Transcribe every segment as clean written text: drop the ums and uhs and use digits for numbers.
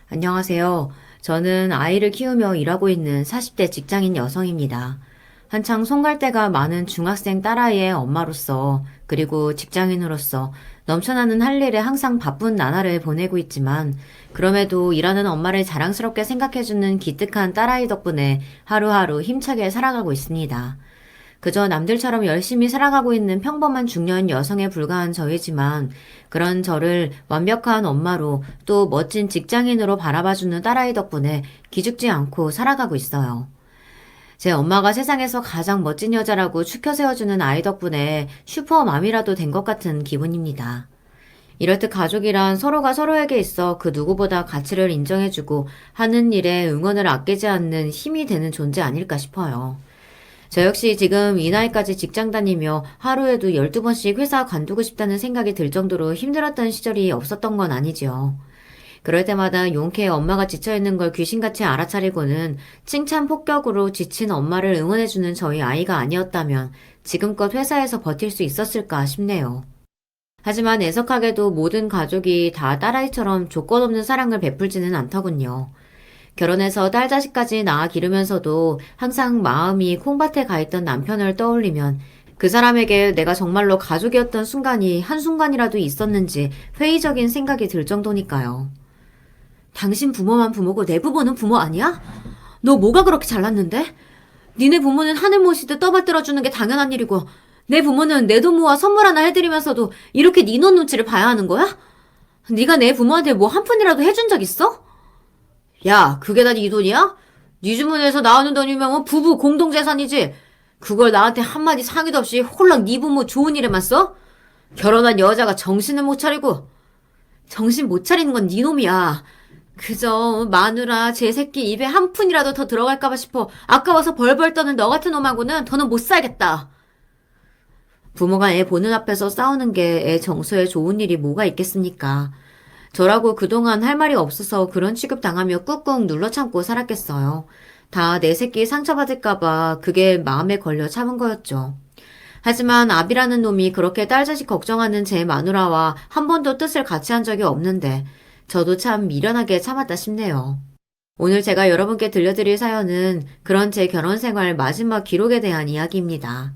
안녕하세요. 저는 아이를 키우며 일하고 있는 40대 직장인 여성입니다. 한창 손갈데가 많은 중학생 딸아이의 엄마로서, 그리고 직장인으로서 넘쳐나는 할 일에 항상 바쁜 나날을 보내고 있지만, 그럼에도 일하는 엄마를 자랑스럽게 생각해주는 기특한 딸아이 덕분에 하루하루 힘차게 살아가고 있습니다. 그저 남들처럼 열심히 살아가고 있는 평범한 중년 여성에 불과한 저이지만 그런 저를 완벽한 엄마로 또 멋진 직장인으로 바라봐주는 딸아이 덕분에 기죽지 않고 살아가고 있어요. 제 엄마가 세상에서 가장 멋진 여자라고 추켜 세워주는 아이 덕분에 슈퍼맘이라도 된 것 같은 기분입니다. 이렇듯 가족이란 서로가 서로에게 있어 그 누구보다 가치를 인정해주고 하는 일에 응원을 아끼지 않는 힘이 되는 존재 아닐까 싶어요. 저 역시 지금 이 나이까지 직장 다니며 하루에도 12번씩 회사 관두고 싶다는 생각이 들 정도로 힘들었던 시절이 없었던 건 아니죠. 그럴 때마다 용케 엄마가 지쳐있는 걸 귀신같이 알아차리고는 칭찬 폭격으로 지친 엄마를 응원해주는 저희 아이가 아니었다면 지금껏 회사에서 버틸 수 있었을까 싶네요. 하지만 애석하게도 모든 가족이 다 딸아이처럼 조건 없는 사랑을 베풀지는 않더군요. 결혼해서 딸 자식까지 낳아 기르면서도 항상 마음이 콩밭에 가 있던 남편을 떠올리면 그 사람에게 내가 정말로 가족이었던 순간이 한순간이라도 있었는지 회의적인 생각이 들 정도니까요. 당신 부모만 부모고 내 부모는 부모 아니야? 너 뭐가 그렇게 잘났는데? 니네 부모는 하늘 모시듯 떠받들어주는 게 당연한 일이고 내 부모는 내 돈 모아 선물 하나 해드리면서도 이렇게 네 놈 눈치를 봐야 하는 거야? 네가 내 부모한테 뭐 한 푼이라도 해준 적 있어? 야, 그게 다 네 돈이야? 네 주머니에서 나오는 돈이면 뭐 부부 공동재산이지. 그걸 나한테 한마디 상의도 없이 홀랑 네 부모 좋은 일에만 써? 결혼한 여자가 정신을 못 차리고. 정신 못 차리는 건 네 놈이야. 그저 마누라 제 새끼 입에 한 푼이라도 더 들어갈까봐 싶어 아까워서 벌벌 떠는 너 같은 놈하고는 더는 못 살겠다. 부모가 애 보는 앞에서 싸우는 게 애 정서에 좋은 일이 뭐가 있겠습니까? 저라고 그동안 할 말이 없어서 그런 취급 당하며 꾹꾹 눌러 참고 살았겠어요. 다 내 새끼 상처받을까봐 그게 마음에 걸려 참은 거였죠. 하지만 아비라는 놈이 그렇게 딸 자식 걱정하는 제 마누라와 한 번도 뜻을 같이 한 적이 없는데 저도 참 미련하게 참았다 싶네요. 오늘 제가 여러분께 들려드릴 사연은 그런 제 결혼 생활 마지막 기록에 대한 이야기입니다.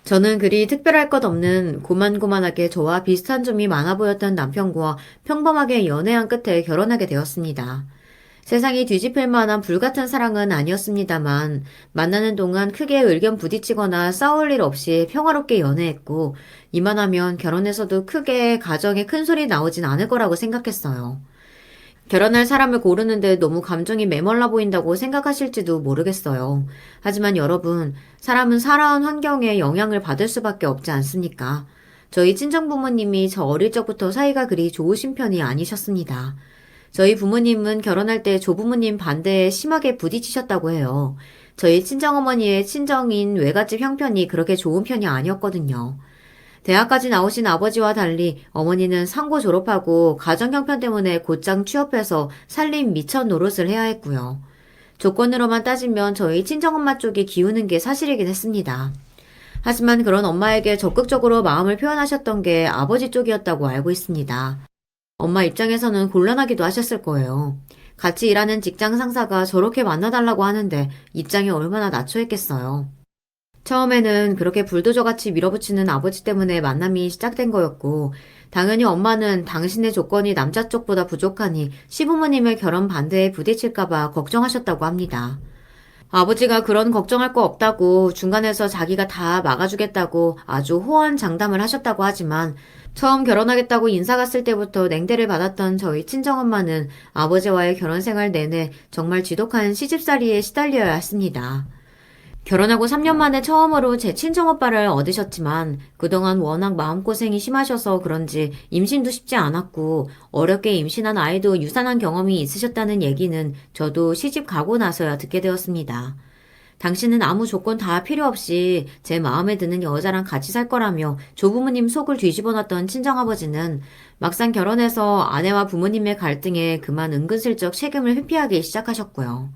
저는 그리 특별할 것 없는 고만고만하게 저와 비슷한 점이 많아 보였던 남편과 평범하게 연애한 끝에 결혼하게 되었습니다. 세상이 뒤집힐 만한 불같은 사랑은 아니었습니다만 만나는 동안 크게 의견 부딪히거나 싸울 일 없이 평화롭게 연애했고 이만하면 결혼해서도 크게 가정에 큰 소리 나오진 않을 거라고 생각했어요. 결혼할 사람을 고르는데 너무 감정이 메말라 보인다고 생각하실지도 모르겠어요. 하지만 여러분, 사람은 살아온 환경에 영향을 받을 수밖에 없지 않습니까? 저희 친정부모님이 저 어릴 적부터 사이가 그리 좋으신 편이 아니셨습니다. 저희 부모님은 결혼할 때 조부모님 반대에 심하게 부딪히셨다고 해요. 저희 친정어머니의 친정인 외갓집 형편이 그렇게 좋은 편이 아니었거든요. 대학까지 나오신 아버지와 달리 어머니는 상고 졸업하고 가정 형편 때문에 곧장 취업해서 살림 미천 노릇을 해야 했고요. 조건으로만 따지면 저희 친정엄마 쪽이 기우는 게 사실이긴 했습니다. 하지만 그런 엄마에게 적극적으로 마음을 표현하셨던 게 아버지 쪽이었다고 알고 있습니다. 엄마 입장에서는 곤란하기도 하셨을 거예요. 같이 일하는 직장 상사가 저렇게 만나달라고 하는데 입장이 얼마나 난처했겠어요. 처음에는 그렇게 불도저같이 밀어붙이는 아버지 때문에 만남이 시작된 거였고, 당연히 엄마는 당신의 조건이 남자 쪽보다 부족하니 시부모님의 결혼 반대에 부딪힐까봐 걱정하셨다고 합니다. 아버지가 그런 걱정할 거 없다고 중간에서 자기가 다 막아주겠다고 아주 호언장담을 하셨다고 하지만 처음 결혼하겠다고 인사 갔을 때부터 냉대를 받았던 저희 친정엄마는 아버지와의 결혼 생활 내내 정말 지독한 시집살이에 시달려야 했습니다. 결혼하고 3년 만에 처음으로 제 친정오빠를 얻으셨지만 그동안 워낙 마음고생이 심하셔서 그런지 임신도 쉽지 않았고 어렵게 임신한 아이도 유산한 경험이 있으셨다는 얘기는 저도 시집 가고 나서야 듣게 되었습니다. 당신은 아무 조건 다 필요 없이 제 마음에 드는 여자랑 같이 살 거라며 조부모님 속을 뒤집어 놨던 친정아버지는 막상 결혼해서 아내와 부모님의 갈등에 그만 은근슬쩍 책임을 회피하기 시작하셨고요.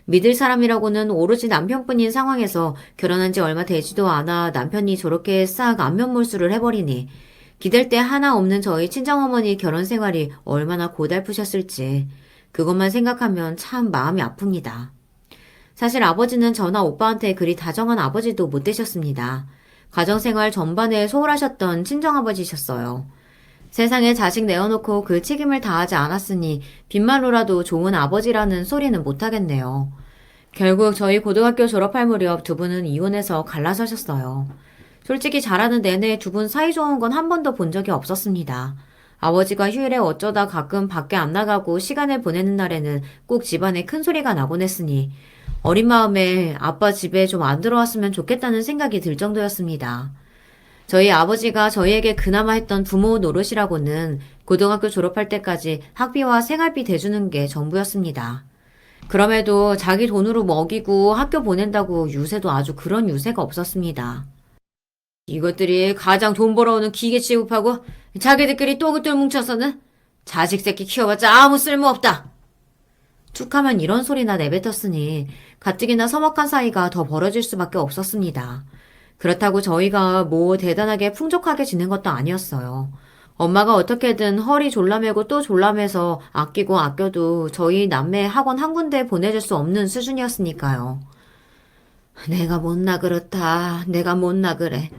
믿을 사람이라고는 오로지 남편뿐인 상황에서 결혼한 지 얼마 되지도 않아 남편이 저렇게 싹 안면몰수를 해버리니 기댈 데 하나 없는 저희 친정어머니 결혼 생활이 얼마나 고달프셨을지 그것만 생각하면 참 마음이 아픕니다. 사실 아버지는 저나 오빠한테 그리 다정한 아버지도 못 되셨습니다. 가정생활 전반에 소홀하셨던 친정아버지셨어요. 세상에 자식 내어놓고 그 책임을 다하지 않았으니 빈말로라도 좋은 아버지라는 소리는 못하겠네요. 결국 저희 고등학교 졸업할 무렵 두 분은 이혼해서 갈라서셨어요. 솔직히 자라는 내내 두 분 사이 좋은 건 한 번도 본 적이 없었습니다. 아버지가 휴일에 어쩌다 가끔 밖에 안 나가고 시간을 보내는 날에는 꼭 집안에 큰 소리가 나곤 했으니 어린 마음에 아빠 집에 좀 안 들어왔으면 좋겠다는 생각이 들 정도였습니다. 저희 아버지가 저희에게 그나마 했던 부모 노릇이라고는 고등학교 졸업할 때까지 학비와 생활비 대주는 게 전부였습니다. 그럼에도 자기 돈으로 먹이고 학교 보낸다고 유세도 아주 그런 유세가 없었습니다. 이것들이 가장 돈 벌어오는 기계 취급하고 자기들끼리 또그들 뭉쳐서는 자식 새끼 키워봤자 아무 쓸모없다. 툭하면 이런 소리나 내뱉었으니 가뜩이나 서먹한 사이가 더 벌어질 수밖에 없었습니다. 그렇다고 저희가 뭐 대단하게 풍족하게 지낸 것도 아니었어요. 엄마가 어떻게든 허리 졸라매고 또 졸라매서 아끼고 아껴도 저희 남매 학원 한 군데 보내줄 수 없는 수준이었으니까요. 내가 못나 그렇다. 내가 못나 그래.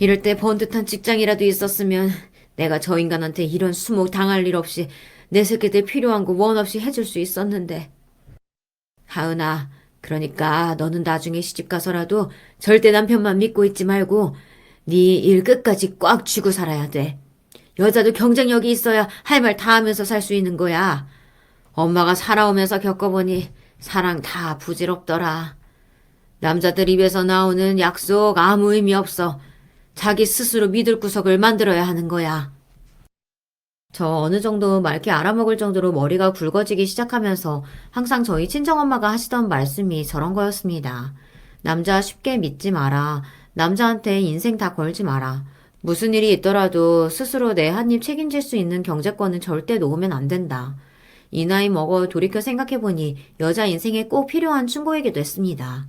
이럴 때 번듯한 직장이라도 있었으면 내가 저 인간한테 이런 수목 당할 일 없이 내 새끼들 필요한 거 원 없이 해줄 수 있었는데. 하은아, 그러니까 너는 나중에 시집가서라도 절대 남편만 믿고 있지 말고 네 일 끝까지 꽉 쥐고 살아야 돼. 여자도 경쟁력이 있어야 할 말 다 하면서 살 수 있는 거야. 엄마가 살아오면서 겪어보니 사랑 다 부질없더라. 남자들 입에서 나오는 약속 아무 의미 없어. 자기 스스로 믿을 구석을 만들어야 하는 거야. 저 어느 정도 맑게 알아먹을 정도로 머리가 굵어지기 시작하면서 항상 저희 친정엄마가 하시던 말씀이 저런 거였습니다. 남자 쉽게 믿지 마라. 남자한테 인생 다 걸지 마라. 무슨 일이 있더라도 스스로 내 한 입 책임질 수 있는 경제권은 절대 놓으면 안 된다. 이 나이 먹어 돌이켜 생각해보니 여자 인생에 꼭 필요한 충고이기도 했습니다.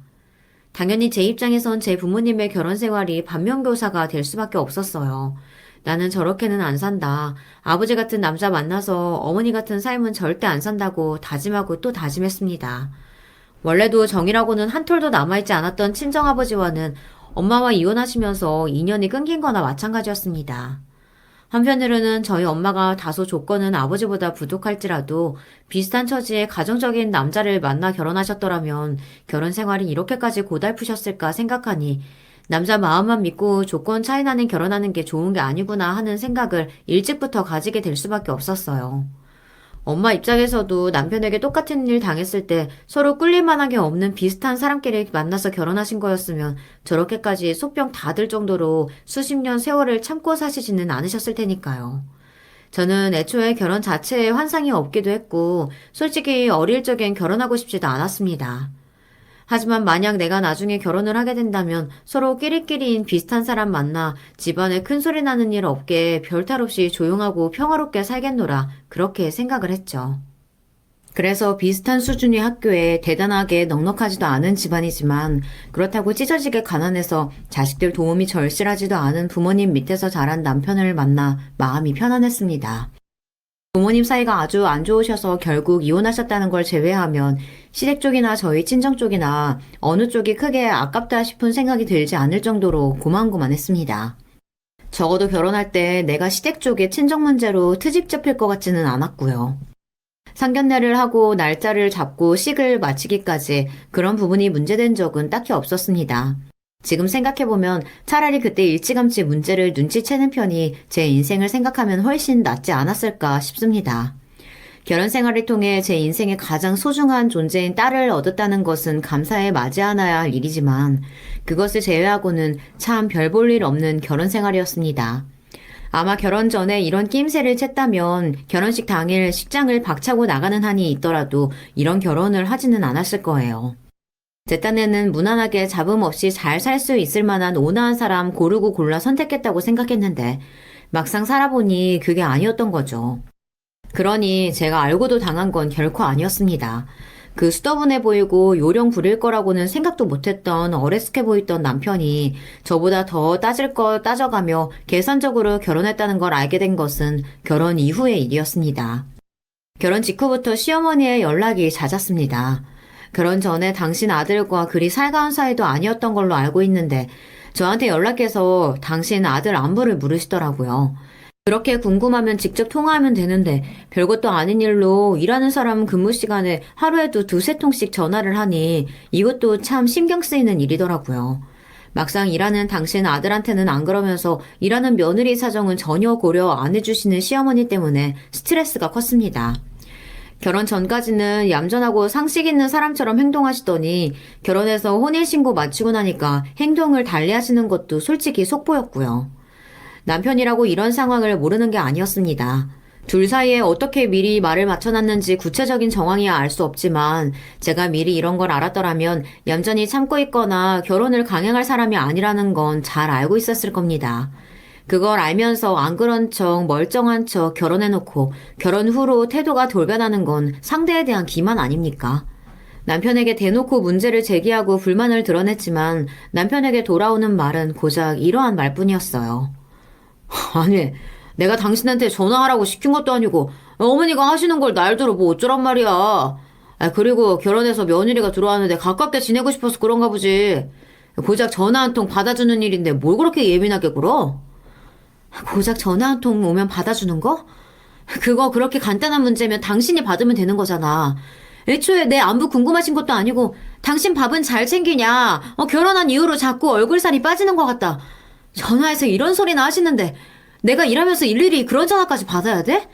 당연히 제 입장에선 제 부모님의 결혼 생활이 반면교사가 될 수밖에 없었어요. 나는 저렇게는 안 산다. 아버지 같은 남자 만나서 어머니 같은 삶은 절대 안 산다고 다짐하고 또 다짐했습니다. 원래도 정이라고는 한 톨도 남아있지 않았던 친정아버지와는 엄마와 이혼하시면서 인연이 끊긴 거나 마찬가지였습니다. 한편으로는 저희 엄마가 다소 조건은 아버지보다 부족할지라도 비슷한 처지의 가정적인 남자를 만나 결혼하셨더라면 결혼 생활이 이렇게까지 고달프셨을까 생각하니 남자 마음만 믿고 조건 차이 나는 결혼하는 게 좋은 게 아니구나 하는 생각을 일찍부터 가지게 될 수밖에 없었어요. 엄마 입장에서도 남편에게 똑같은 일 당했을 때 서로 꿀릴 만하게 없는 비슷한 사람끼리 만나서 결혼하신 거였으면 저렇게까지 속병 다 들 정도로 수십 년 세월을 참고 사시지는 않으셨을 테니까요. 저는 애초에 결혼 자체에 환상이 없기도 했고 솔직히 어릴 적엔 결혼하고 싶지도 않았습니다. 하지만 만약 내가 나중에 결혼을 하게 된다면 서로 끼리끼리인 비슷한 사람 만나 집안에 큰 소리 나는 일 없게 별탈 없이 조용하고 평화롭게 살겠노라 그렇게 생각을 했죠. 그래서 비슷한 수준의 학교에 대단하게 넉넉하지도 않은 집안이지만 그렇다고 찢어지게 가난해서 자식들 도움이 절실하지도 않은 부모님 밑에서 자란 남편을 만나 마음이 편안했습니다. 부모님 사이가 아주 안 좋으셔서 결국 이혼하셨다는 걸 제외하면 시댁 쪽이나 저희 친정 쪽이나 어느 쪽이 크게 아깝다 싶은 생각이 들지 않을 정도로 고만고만했습니다. 적어도 결혼할 때 내가 시댁 쪽의 친정 문제로 트집 잡힐 것 같지는 않았고요. 상견례를 하고 날짜를 잡고 식을 마치기까지 그런 부분이 문제된 적은 딱히 없었습니다. 지금 생각해보면 차라리 그때 일찌감치 문제를 눈치채는 편이 제 인생을 생각하면 훨씬 낫지 않았을까 싶습니다. 결혼 생활을 통해 제 인생의 가장 소중한 존재인 딸을 얻었다는 것은 감사해 맞이 않아야 할 일이지만 그것을 제외하고는 참 별 볼 일 없는 결혼 생활이었습니다. 아마 결혼 전에 이런 낌새를 챘다면 결혼식 당일 식장을 박차고 나가는 한이 있더라도 이런 결혼을 하지는 않았을 거예요. 제 딴에는 무난하게 잡음 없이 잘 살 수 있을 만한 온화한 사람 고르고 골라 선택했다고 생각했는데 막상 살아보니 그게 아니었던 거죠. 그러니 제가 알고도 당한 건 결코 아니었습니다. 그 수더분해 보이고 요령 부릴 거라고는 생각도 못했던 어레스케 보이던 남편이 저보다 더 따질 걸 따져가며 계산적으로 결혼했다는 걸 알게 된 것은 결혼 이후의 일이었습니다. 결혼 직후부터 시어머니의 연락이 잦았습니다. 결혼 전에 당신 아들과 그리 살가운 사이도 아니었던 걸로 알고 있는데 저한테 연락해서 당신 아들 안부를 물으시더라고요. 그렇게 궁금하면 직접 통화하면 되는데 별것도 아닌 일로 일하는 사람 근무 시간에 하루에도 두세 통씩 전화를 하니 이것도 참 신경 쓰이는 일이더라고요. 막상 일하는 당신 아들한테는 안 그러면서 일하는 며느리 사정은 전혀 고려 안 해주시는 시어머니 때문에 스트레스가 컸습니다. 결혼 전까지는 얌전하고 상식 있는 사람처럼 행동하시더니 결혼해서 혼인신고 마치고 나니까 행동을 달리 하시는 것도 솔직히 속보였고요. 남편이라고 이런 상황을 모르는 게 아니었습니다. 둘 사이에 어떻게 미리 말을 맞춰놨는지 구체적인 정황이야 알 수 없지만 제가 미리 이런 걸 알았더라면 얌전히 참고 있거나 결혼을 강행할 사람이 아니라는 건 잘 알고 있었을 겁니다. 그걸 알면서 안 그런 척 멀쩡한 척 결혼해놓고 결혼 후로 태도가 돌변하는 건 상대에 대한 기만 아닙니까? 남편에게 대놓고 문제를 제기하고 불만을 드러냈지만 남편에게 돌아오는 말은 고작 이러한 말뿐이었어요. 아니, 내가 당신한테 전화하라고 시킨 것도 아니고 어머니가 하시는 걸 날더러 뭐 어쩌란 말이야. 그리고 결혼해서 며느리가 들어왔는데 가깝게 지내고 싶어서 그런가 보지. 고작 전화 한 통 받아주는 일인데 뭘 그렇게 예민하게 굴어? 고작 전화 한 통 오면 받아주는 거? 그거 그렇게 간단한 문제면 당신이 받으면 되는 거잖아. 애초에 내 안부 궁금하신 것도 아니고 당신 밥은 잘 챙기냐? 결혼한 이후로 자꾸 얼굴살이 빠지는 것 같다. 전화해서 이런 소리나 하시는데 내가 일하면서 일일이 그런 전화까지 받아야 돼?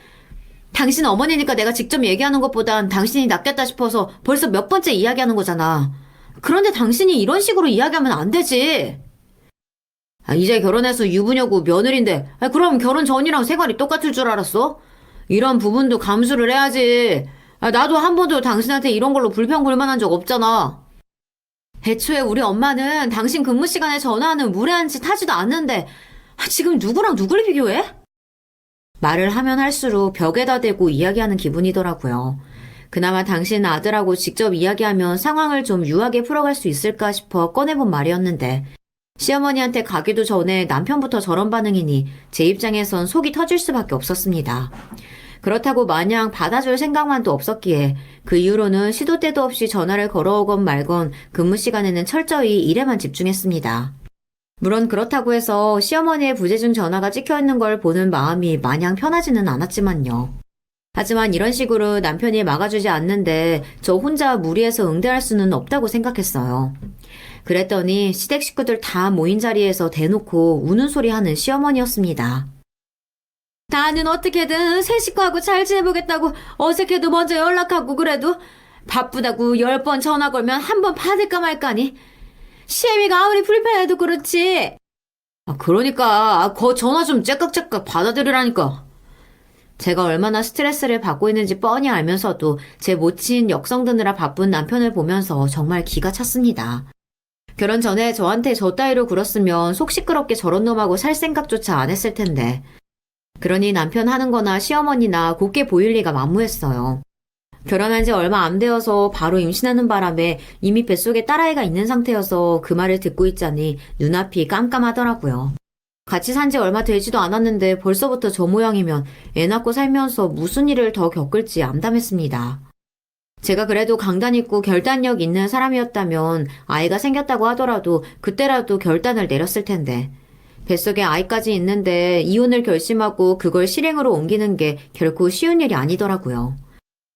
당신 어머니니까 내가 직접 얘기하는 것보단 당신이 낫겠다 싶어서 벌써 몇 번째 이야기하는 거잖아. 그런데 당신이 이런 식으로 이야기하면 안 되지. 이제 결혼해서 유부녀고 며느리인데 그럼 결혼 전이랑 생활이 똑같을 줄 알았어? 이런 부분도 감수를 해야지. 나도 한 번도 당신한테 이런 걸로 불평불만한 적 없잖아. 애초에 우리 엄마는 당신 근무 시간에 전화하는 무례한 짓 하지도 않는데 지금 누구랑 누굴 비교해? 말을 하면 할수록 벽에다 대고 이야기하는 기분이더라고요. 그나마 당신 아들하고 직접 이야기하면 상황을 좀 유하게 풀어갈 수 있을까 싶어 꺼내본 말이었는데 시어머니한테 가기도 전에 남편부터 저런 반응이니 제 입장에선 속이 터질 수밖에 없었습니다. 그렇다고 마냥 받아줄 생각만도 없었기에 그 이후로는 시도 때도 없이 전화를 걸어오건 말건 근무 시간에는 철저히 일에만 집중했습니다. 물론 그렇다고 해서 시어머니의 부재중 전화가 찍혀있는 걸 보는 마음이 마냥 편하지는 않았지만요. 하지만 이런 식으로 남편이 막아주지 않는데 저 혼자 무리해서 응대할 수는 없다고 생각했어요. 그랬더니 시댁 식구들 다 모인 자리에서 대놓고 우는 소리 하는 시어머니였습니다. 나는 어떻게든 새 식구하고 잘 지내보겠다고 어색해도 먼저 연락하고 그래도 바쁘다고 10번 전화 걸면 한 번 받을까 말까니. 시애미가 아무리 불편해도 그렇지. 그러니까 거 전화 좀 째깍째깍 받아들이라니까. 제가 얼마나 스트레스를 받고 있는지 뻔히 알면서도 제 모친 역성 드느라 바쁜 남편을 보면서 정말 기가 찼습니다. 결혼 전에 저한테 저 따위로 굴었으면 속 시끄럽게 저런 놈하고 살 생각조차 안 했을 텐데. 그러니 남편 하는 거나 시어머니나 곱게 보일 리가 만무했어요. 결혼한 지 얼마 안 되어서 바로 임신하는 바람에 이미 뱃속에 딸아이가 있는 상태여서 그 말을 듣고 있자니 눈앞이 깜깜하더라고요. 같이 산 지 얼마 되지도 않았는데 벌써부터 저 모양이면 애 낳고 살면서 무슨 일을 더 겪을지 암담했습니다. 제가 그래도 강단 있고 결단력 있는 사람이었다면 아이가 생겼다고 하더라도 그때라도 결단을 내렸을 텐데 뱃속에 아이까지 있는데 이혼을 결심하고 그걸 실행으로 옮기는 게 결코 쉬운 일이 아니더라고요.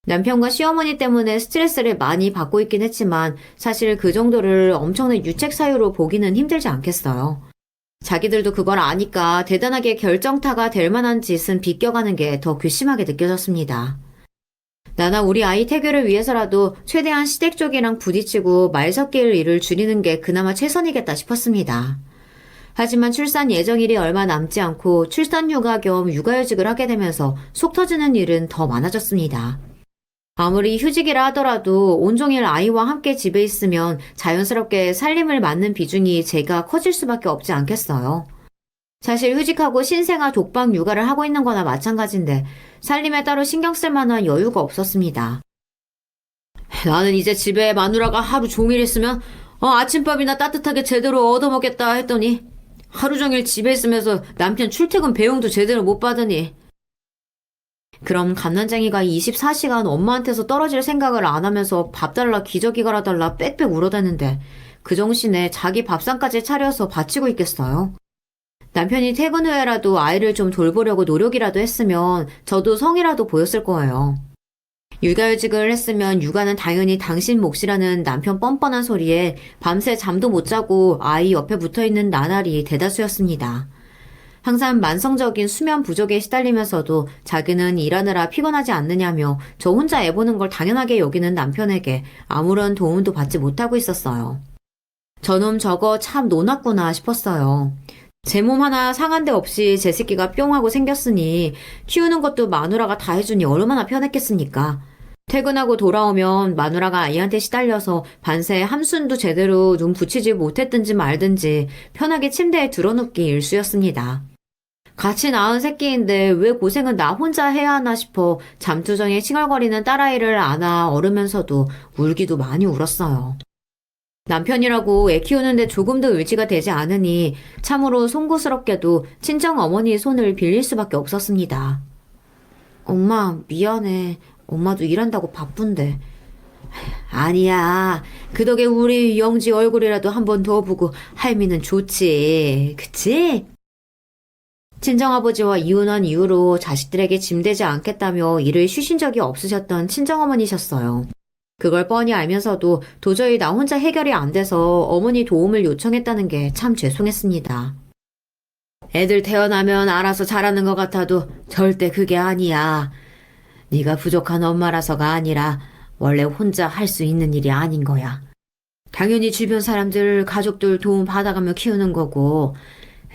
남편과 시어머니 때문에 스트레스를 많이 받고 있긴 했지만 사실 그 정도를 엄청난 유책 사유로 보기는 힘들지 않겠어요. 자기들도 그걸 아니까 대단하게 결정타가 될 만한 짓은 비껴가는 게 더 괘씸하게 느껴졌습니다. 나나 우리 아이 태교를 위해서라도 최대한 시댁 쪽이랑 부딪히고 말 섞일 일을 줄이는 게 그나마 최선이겠다 싶었습니다. 하지만 출산 예정일이 얼마 남지 않고 출산 휴가 겸 육아휴직을 하게 되면서 속 터지는 일은 더 많아졌습니다. 아무리 휴직이라 하더라도 온종일 아이와 함께 집에 있으면 자연스럽게 살림을 맡는 비중이 제가 커질 수밖에 없지 않겠어요. 사실 휴직하고 신생아 독박 육아를 하고 있는 거나 마찬가지인데 살림에 따로 신경 쓸 만한 여유가 없었습니다. 나는 이제 집에 마누라가 하루 종일 있으면 아침밥이나 따뜻하게 제대로 얻어먹겠다 했더니 하루 종일 집에 있으면서 남편 출퇴근 배웅도 제대로 못 받으니 그럼 갓난쟁이가 24시간 엄마한테서 떨어질 생각을 안 하면서 밥 달라 기저귀 갈아달라 빽빽 울어대는데 그 정신에 자기 밥상까지 차려서 바치고 있겠어요? 남편이 퇴근 후에라도 아이를 좀 돌보려고 노력이라도 했으면 저도 성이라도 보였을 거예요. 육아휴직을 했으면 육아는 당연히 당신 몫이라는 남편 뻔뻔한 소리에 밤새 잠도 못 자고 아이 옆에 붙어있는 나날이 대다수였습니다. 항상 만성적인 수면 부족에 시달리면서도 자기는 일하느라 피곤하지 않느냐며 저 혼자 애 보는 걸 당연하게 여기는 남편에게 아무런 도움도 받지 못하고 있었어요. 저놈 저거 참 노났구나 싶었어요. 제 몸 하나 상한 데 없이 제 새끼가 뿅 하고 생겼으니 키우는 것도 마누라가 다 해주니 얼마나 편했겠습니까. 퇴근하고 돌아오면 마누라가 아이한테 시달려서 반세 한숨도 제대로 눈 붙이지 못했든지 말든지 편하게 침대에 들어눕기 일쑤였습니다. 같이 낳은 새끼인데 왜 고생은 나 혼자 해야 하나 싶어 잠투정에 칭얼거리는 딸아이를 안아 얼으면서도 울기도 많이 울었어요. 남편이라고 애 키우는데 조금도 의지가 되지 않으니 참으로 송구스럽게도 친정 어머니의 손을 빌릴 수밖에 없었습니다. 엄마, 미안해. 엄마도 일한다고 바쁜데. 아니야. 그 덕에 우리 영지 얼굴이라도 한 번 더 보고 할미는 좋지. 그치? 친정아버지와 이혼한 이후로 자식들에게 짐되지 않겠다며 일을 쉬신 적이 없으셨던 친정어머니셨어요. 그걸 뻔히 알면서도 도저히 나 혼자 해결이 안 돼서 어머니 도움을 요청했다는 게 참 죄송했습니다. 애들 태어나면 알아서 자라는 것 같아도 절대 그게 아니야. 네가 부족한 엄마라서가 아니라 원래 혼자 할 수 있는 일이 아닌 거야. 당연히 주변 사람들, 가족들 도움 받아가며 키우는 거고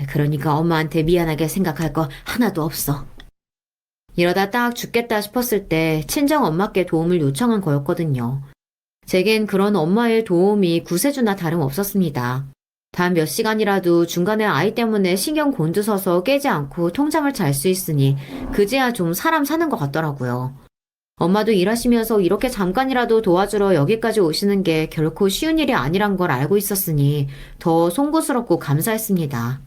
그러니까 엄마한테 미안하게 생각할 거 하나도 없어. 이러다 딱 죽겠다 싶었을 때 친정 엄마께 도움을 요청한 거였거든요. 제겐 그런 엄마의 도움이 구세주나 다름없었습니다. 단 몇 시간이라도 중간에 아이 때문에 신경 곤두서서 깨지 않고 통잠을 잘 수 있으니 그제야 좀 사람 사는 것 같더라고요. 엄마도 일하시면서 이렇게 잠깐이라도 도와주러 여기까지 오시는 게 결코 쉬운 일이 아니란 걸 알고 있었으니 더 송구스럽고 감사했습니다.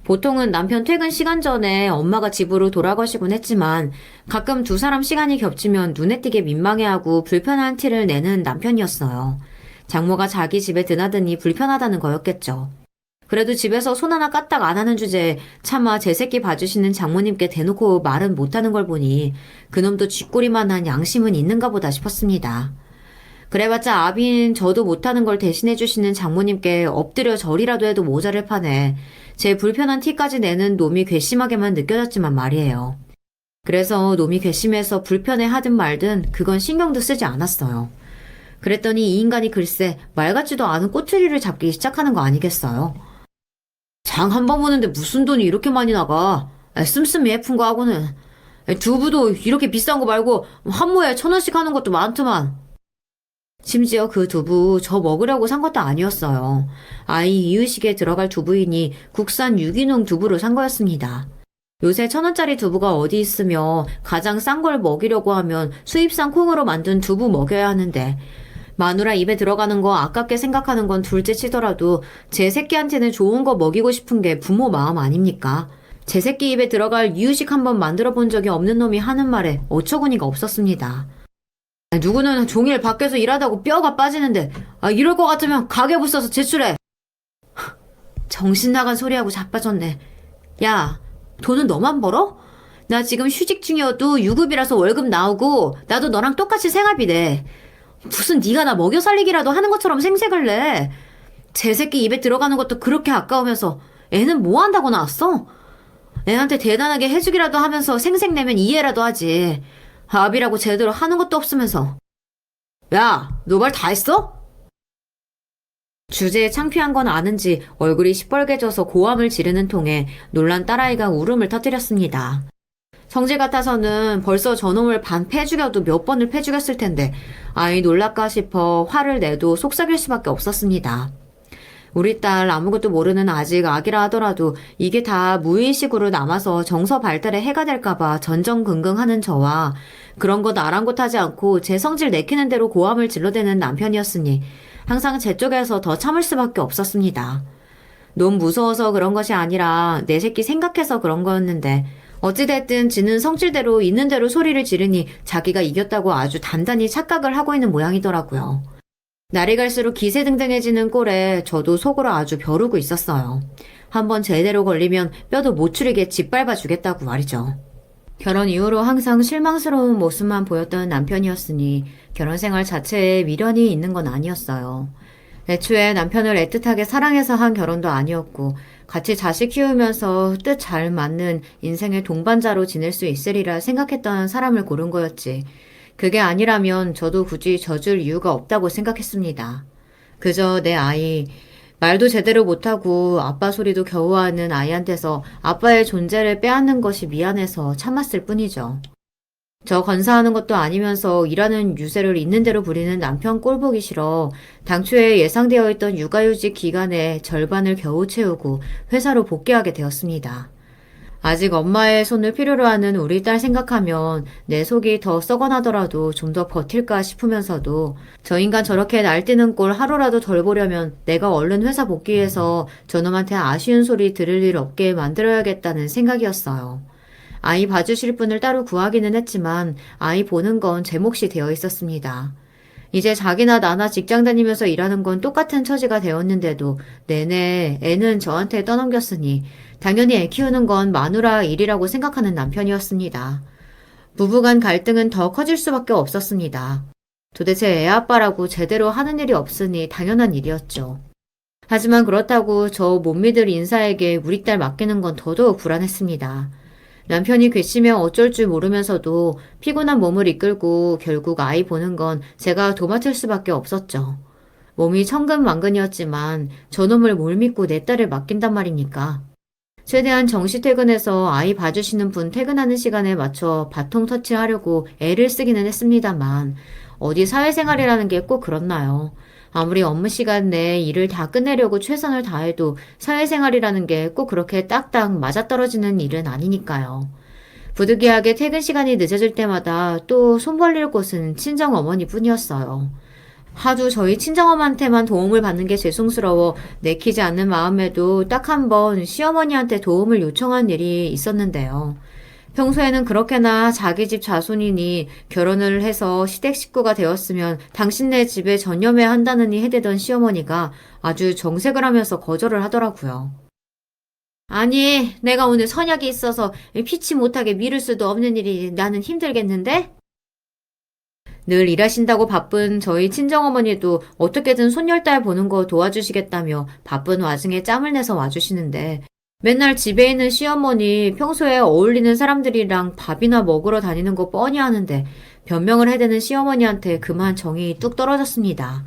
보통은 남편 퇴근 시간 전에 엄마가 집으로 돌아가시곤 했지만 가끔 두 사람 시간이 겹치면 눈에 띄게 민망해하고 불편한 티를 내는 남편이었어요. 장모가 자기 집에 드나드니 불편하다는 거였겠죠. 그래도 집에서 손 하나 까딱 안 하는 주제에 차마 제 새끼 봐주시는 장모님께 대놓고 말은 못하는 걸 보니 그놈도 쥐꼬리만한 양심은 있는가 보다 싶었습니다. 그래봤자 아비인 저도 못하는 걸 대신해주시는 장모님께 엎드려 절이라도 해도 모자랄 판에 제 불편한 티까지 내는 놈이 괘씸하게만 느껴졌지만 말이에요. 그래서 놈이 괘씸해서 불편해하든 말든 그건 신경도 쓰지 않았어요. 그랬더니 이 인간이 글쎄 말 같지도 않은 꼬투리를 잡기 시작하는 거 아니겠어요? 장 한 번 보는데 무슨 돈이 이렇게 많이 나가? 씀씀이 예쁜 거 하고는. 두부도 이렇게 비싼 거 말고 한 모에 1,000원씩 하는 것도 많더만. 심지어 그 두부 저 먹으려고 산 것도 아니었어요. 아이 이유식에 들어갈 두부이니 국산 유기농 두부를 산 거였습니다. 요새 1,000원짜리 두부가 어디 있으며 가장 싼 걸 먹이려고 하면 수입산 콩으로 만든 두부 먹여야 하는데 마누라 입에 들어가는 거 아깝게 생각하는 건 둘째 치더라도 제 새끼한테는 좋은 거 먹이고 싶은 게 부모 마음 아닙니까? 제 새끼 입에 들어갈 이유식 한번 만들어 본 적이 없는 놈이 하는 말에 어처구니가 없었습니다. 누구는 종일 밖에서 일하다고 뼈가 빠지는데 이럴 것 같으면 가계부 써서 제출해. 정신 나간 소리하고 자빠졌네. 야, 돈은 너만 벌어? 나 지금 휴직 중이어도 유급이라서 월급 나오고 나도 너랑 똑같이 생활비 내. 무슨 네가 나 먹여 살리기라도 하는 것처럼 생색을 내. 제 새끼 입에 들어가는 것도 그렇게 아까우면서 애는 뭐 한다고 나왔어? 애한테 대단하게 해주기라도 하면서 생색 내면 이해라도 하지. 아비라고 제대로 하는 것도 없으면서. 야, 너 말 다 했어? 주제에 창피한 건 아는지 얼굴이 시뻘개져서 고함을 지르는 통에 놀란 딸아이가 울음을 터뜨렸습니다. 성질 같아서는 벌써 저놈을 반 패죽여도 몇 번을 패죽였을 텐데 아이 놀랄까 싶어 화를 내도 속삭일 수밖에 없었습니다. 우리 딸 아무것도 모르는 아직 아기라 하더라도 이게 다 무의식으로 남아서 정서 발달에 해가 될까봐 전전긍긍하는 저와 그런 것 아랑곳하지 않고 제 성질 내키는 대로 고함을 질러대는 남편이었으니 항상 제 쪽에서 더 참을 수밖에 없었습니다. 놈 무서워서 그런 것이 아니라 내 새끼 생각해서 그런 거였는데 어찌됐든 지는 성질대로 있는 대로 소리를 지르니 자기가 이겼다고 아주 단단히 착각을 하고 있는 모양이더라고요. 날이 갈수록 기세등등해지는 꼴에 저도 속으로 아주 벼르고 있었어요. 한번 제대로 걸리면 뼈도 못 추리게 짓밟아 주겠다고 말이죠. 결혼 이후로 항상 실망스러운 모습만 보였던 남편이었으니 결혼 생활 자체에 미련이 있는 건 아니었어요. 애초에 남편을 애틋하게 사랑해서 한 결혼도 아니었고 같이 자식 키우면서 뜻 잘 맞는 인생의 동반자로 지낼 수 있으리라 생각했던 사람을 고른 거였지. 그게 아니라면 저도 굳이 져줄 이유가 없다고 생각했습니다. 그저 내 아이, 말도 제대로 못하고 아빠 소리도 겨우 하는 아이한테서 아빠의 존재를 빼앗는 것이 미안해서 참았을 뿐이죠. 저 건사하는 것도 아니면서 일하는 유세를 있는 대로 부리는 남편 꼴 보기 싫어 당초에 예상되어 있던 육아휴직 기간의 절반을 겨우 채우고 회사로 복귀하게 되었습니다. 아직 엄마의 손을 필요로 하는 우리 딸 생각하면 내 속이 더 썩어나더라도 좀 더 버틸까 싶으면서도 저 인간 저렇게 날뛰는 꼴 하루라도 덜 보려면 내가 얼른 회사 복귀해서 저놈한테 아쉬운 소리 들을 일 없게 만들어야겠다는 생각이었어요. 아이 봐주실 분을 따로 구하기는 했지만 아이 보는 건 제 몫이 되어 있었습니다. 이제 자기나 나나 직장 다니면서 일하는 건 똑같은 처지가 되었는데도 내내 애는 저한테 떠넘겼으니 당연히 애 키우는 건 마누라 일이라고 생각하는 남편이었습니다. 부부간 갈등은 더 커질 수밖에 없었습니다. 도대체 애 아빠라고 제대로 하는 일이 없으니 당연한 일이었죠. 하지만 그렇다고 저 못 믿을 인사에게 우리 딸 맡기는 건 더더욱 불안했습니다. 남편이 괘씸해 어쩔 줄 모르면서도 피곤한 몸을 이끌고 결국 아이 보는 건 제가 도맡을 수밖에 없었죠. 몸이 천근만근이었지만 저놈을 뭘 믿고 내 딸을 맡긴단 말입니까? 최대한 정시 퇴근해서 아이 봐주시는 분 퇴근하는 시간에 맞춰 바통 터치하려고 애를 쓰기는 했습니다만 어디 사회생활이라는 게 꼭 그렇나요? 아무리 업무 시간 내에 일을 다 끝내려고 최선을 다해도 사회생활이라는 게 꼭 그렇게 딱딱 맞아떨어지는 일은 아니니까요. 부득이하게 퇴근 시간이 늦어질 때마다 또 손 벌릴 곳은 친정어머니 뿐이었어요. 하도 저희 친정엄한테만 도움을 받는 게 죄송스러워 내키지 않는 마음에도 딱 한 번 시어머니한테 도움을 요청한 일이 있었는데요. 평소에는 그렇게나 자기 집 자손이니 결혼을 해서 시댁 식구가 되었으면 당신네 집에 전념해야 한다느니 해대던 시어머니가 아주 정색을 하면서 거절을 하더라고요. 아니, 내가 오늘 선약이 있어서 피치 못하게 미룰 수도 없는 일이 나는 힘들겠는데? 늘 일하신다고 바쁜 저희 친정어머니도 어떻게든 손녀딸 보는 거 도와주시겠다며 바쁜 와중에 짬을 내서 와주시는데 맨날 집에 있는 시어머니 평소에 어울리는 사람들이랑 밥이나 먹으러 다니는 거 뻔히 하는데 변명을 해대는 시어머니한테 그만 정이 뚝 떨어졌습니다.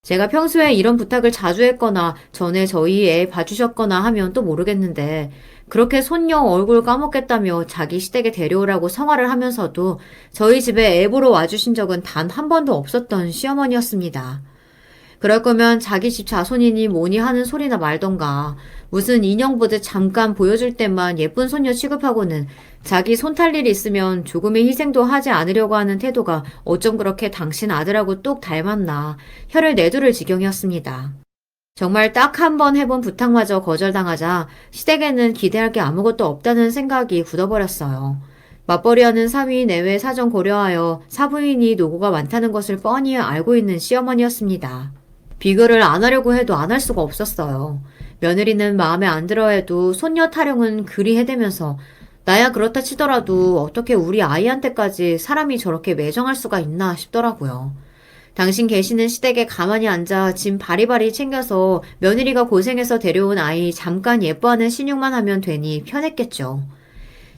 제가 평소에 이런 부탁을 자주 했거나 전에 저희 애 봐주셨거나 하면 또 모르겠는데 그렇게 손녀 얼굴 까먹겠다며 자기 시댁에 데려오라고 성화를 하면서도 저희 집에 애 보러 와주신 적은 단 한 번도 없었던 시어머니였습니다. 그럴 거면 자기 집 자손이니 뭐니 하는 소리나 말던가 무슨 인형 보듯 잠깐 보여줄 때만 예쁜 손녀 취급하고는 자기 손 탈 일이 있으면 조금의 희생도 하지 않으려고 하는 태도가 어쩜 그렇게 당신 아들하고 똑 닮았나 혀를 내두를 지경이었습니다. 정말 딱 한 번 해본 부탁마저 거절당하자 시댁에는 기대할 게 아무것도 없다는 생각이 굳어버렸어요. 맞벌이하는 사위 내외 사정 고려하여 사부인이 노고가 많다는 것을 뻔히 알고 있는 시어머니였습니다. 비교를 안 하려고 해도 안 할 수가 없었어요. 며느리는 마음에 안 들어 해도 손녀 타령은 그리 해대면서 나야 그렇다 치더라도 어떻게 우리 아이한테까지 사람이 저렇게 매정할 수가 있나 싶더라고요. 당신 계시는 시댁에 가만히 앉아 짐 바리바리 챙겨서 며느리가 고생해서 데려온 아이 잠깐 예뻐하는 신용만 하면 되니 편했겠죠.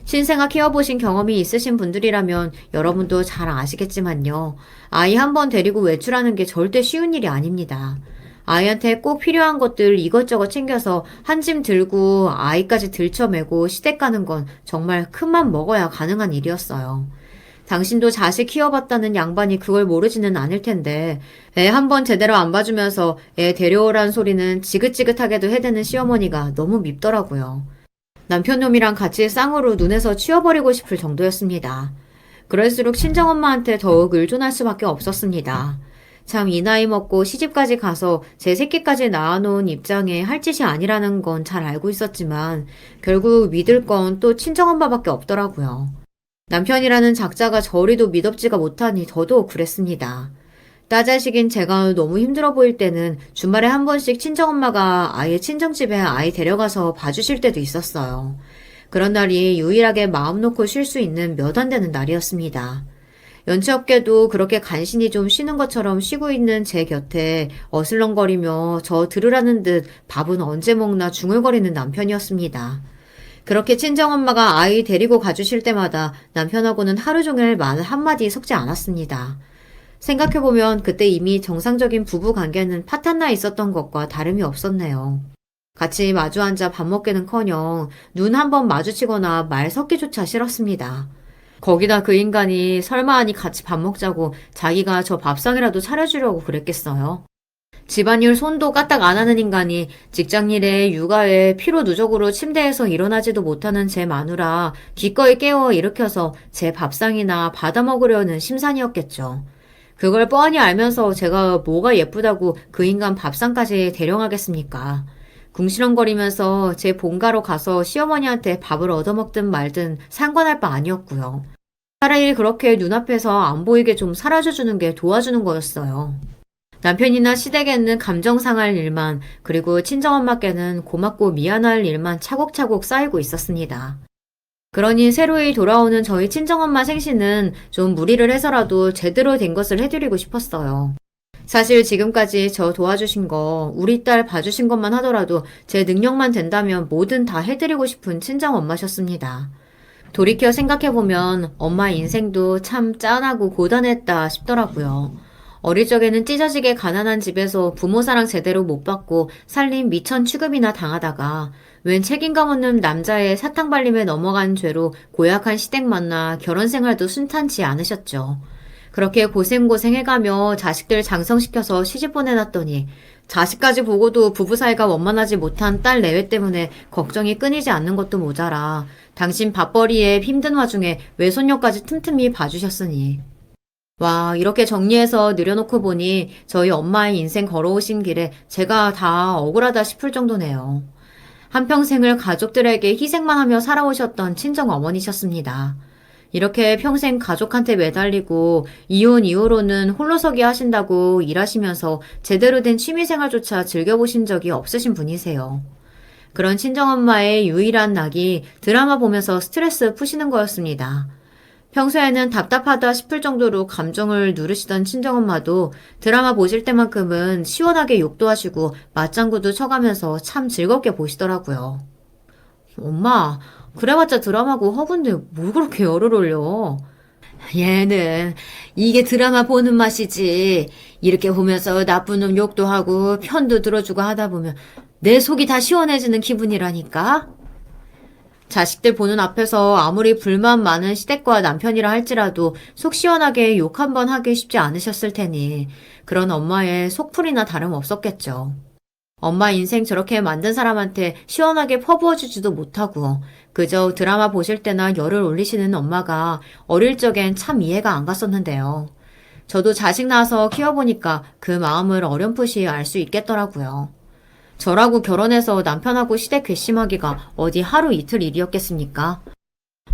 신생아 키워보신 경험이 있으신 분들이라면 여러분도 잘 아시겠지만요. 아이 한 번 데리고 외출하는 게 절대 쉬운 일이 아닙니다. 아이한테 꼭 필요한 것들 이것저것 챙겨서 한 짐 들고 아이까지 들쳐매고 시댁 가는 건 정말 큰맘 먹어야 가능한 일이었어요. 당신도 자식 키워봤다는 양반이 그걸 모르지는 않을 텐데 애 한 번 제대로 안 봐주면서 애 데려오란 소리는 지긋지긋하게도 해대는 시어머니가 너무 밉더라고요. 남편놈이랑 같이 쌍으로 눈에서 치워버리고 싶을 정도였습니다. 그럴수록 친정엄마한테 더욱 의존할 수밖에 없었습니다. 참 이 나이 먹고 시집까지 가서 제 새끼까지 낳아놓은 입장에 할 짓이 아니라는 건 잘 알고 있었지만 결국 믿을 건 또 친정엄마밖에 없더라고요. 남편이라는 작자가 저리도 믿업지가 못하니 더더욱 그랬습니다. 딸자식인 제가 너무 힘들어 보일 때는 주말에 한 번씩 친정엄마가 아예 친정집에 아이 데려가서 봐주실 때도 있었어요. 그런 날이 유일하게 마음 놓고 쉴 수 있는 몇 안 되는 날이었습니다. 연치 없게도 그렇게 간신히 좀 쉬는 것처럼 쉬고 있는 제 곁에 어슬렁거리며 저 들으라는 듯 밥은 언제 먹나 중얼거리는 남편이었습니다. 그렇게 친정엄마가 아이 데리고 가주실 때마다 남편하고는 하루 종일 말 한마디 섞지 않았습니다. 생각해보면 그때 이미 정상적인 부부 관계는 파탄나 있었던 것과 다름이 없었네요. 같이 마주 앉아 밥 먹기는커녕 눈 한 번 마주치거나 말 섞기조차 싫었습니다. 거기다 그 인간이 설마 하니 같이 밥 먹자고 자기가 저 밥상이라도 차려주려고 그랬겠어요. 집안일 손도 까딱 안 하는 인간이 직장일에 육아에 피로 누적으로 침대에서 일어나지도 못하는 제 마누라 기꺼이 깨워 일으켜서 제 밥상이나 받아 먹으려는 심산이었겠죠. 그걸 뻔히 알면서 제가 뭐가 예쁘다고 그 인간 밥상까지 대령하겠습니까? 궁시렁거리면서 제 본가로 가서 시어머니한테 밥을 얻어먹든 말든 상관할 바 아니었고요. 차라리 그렇게 눈앞에서 안 보이게 좀 사라져주는 게 도와주는 거였어요. 남편이나 시댁에는 감정 상할 일만, 그리고 친정엄마께는 고맙고 미안할 일만 차곡차곡 쌓이고 있었습니다. 그러니 새로이 돌아오는 저희 친정엄마 생신은 좀 무리를 해서라도 제대로 된 것을 해드리고 싶었어요. 사실 지금까지 저 도와주신 거, 우리 딸 봐주신 것만 하더라도 제 능력만 된다면 뭐든 다 해드리고 싶은 친정엄마셨습니다. 돌이켜 생각해보면 엄마 인생도 참 짠하고 고단했다 싶더라고요. 어릴 적에는 찢어지게 가난한 집에서 부모 사랑 제대로 못 받고 살림 미천 취급이나 당하다가 웬 책임감 없는 남자의 사탕 발림에 넘어간 죄로 고약한 시댁 만나 결혼 생활도 순탄치 않으셨죠. 그렇게 고생고생해가며 자식들 장성시켜서 시집 보내놨더니 자식까지 보고도 부부 사이가 원만하지 못한 딸 내외 때문에 걱정이 끊이지 않는 것도 모자라 당신 밥벌이에 힘든 와중에 외손녀까지 틈틈이 봐주셨으니. 와, 이렇게 정리해서 늘여놓고 보니 저희 엄마의 인생 걸어오신 길에 제가 다 억울하다 싶을 정도네요. 한평생을 가족들에게 희생만 하며 살아오셨던 친정 어머니셨습니다. 이렇게 평생 가족한테 매달리고 이혼 이후로는 홀로서기 하신다고 일하시면서 제대로 된 취미생활조차 즐겨보신 적이 없으신 분이세요. 그런 친정엄마의 유일한 낙이 드라마 보면서 스트레스 푸시는 거였습니다. 평소에는 답답하다 싶을 정도로 감정을 누르시던 친정엄마도 드라마 보실 때만큼은 시원하게 욕도 하시고 맞장구도 쳐가면서 참 즐겁게 보시더라고요. 엄마, 그래봤자 드라마고 허군데 뭘 그렇게 열을 올려? 얘는 이게 드라마 보는 맛이지. 이렇게 보면서 나쁜 놈 욕도 하고 편도 들어주고 하다 보면 내 속이 다 시원해지는 기분이라니까? 자식들 보는 앞에서 아무리 불만 많은 시댁과 남편이라 할지라도 속 시원하게 욕 한 번 하기 쉽지 않으셨을 테니 그런 엄마의 속풀이나 다름없었겠죠. 엄마 인생 저렇게 만든 사람한테 시원하게 퍼부어주지도 못하고 그저 드라마 보실 때나 열을 올리시는 엄마가 어릴 적엔 참 이해가 안 갔었는데요. 저도 자식 낳아서 키워보니까 그 마음을 어렴풋이 알 수 있겠더라고요. 저라고 결혼해서 남편하고 시댁 괘씸하기가 어디 하루 이틀 일이었겠습니까?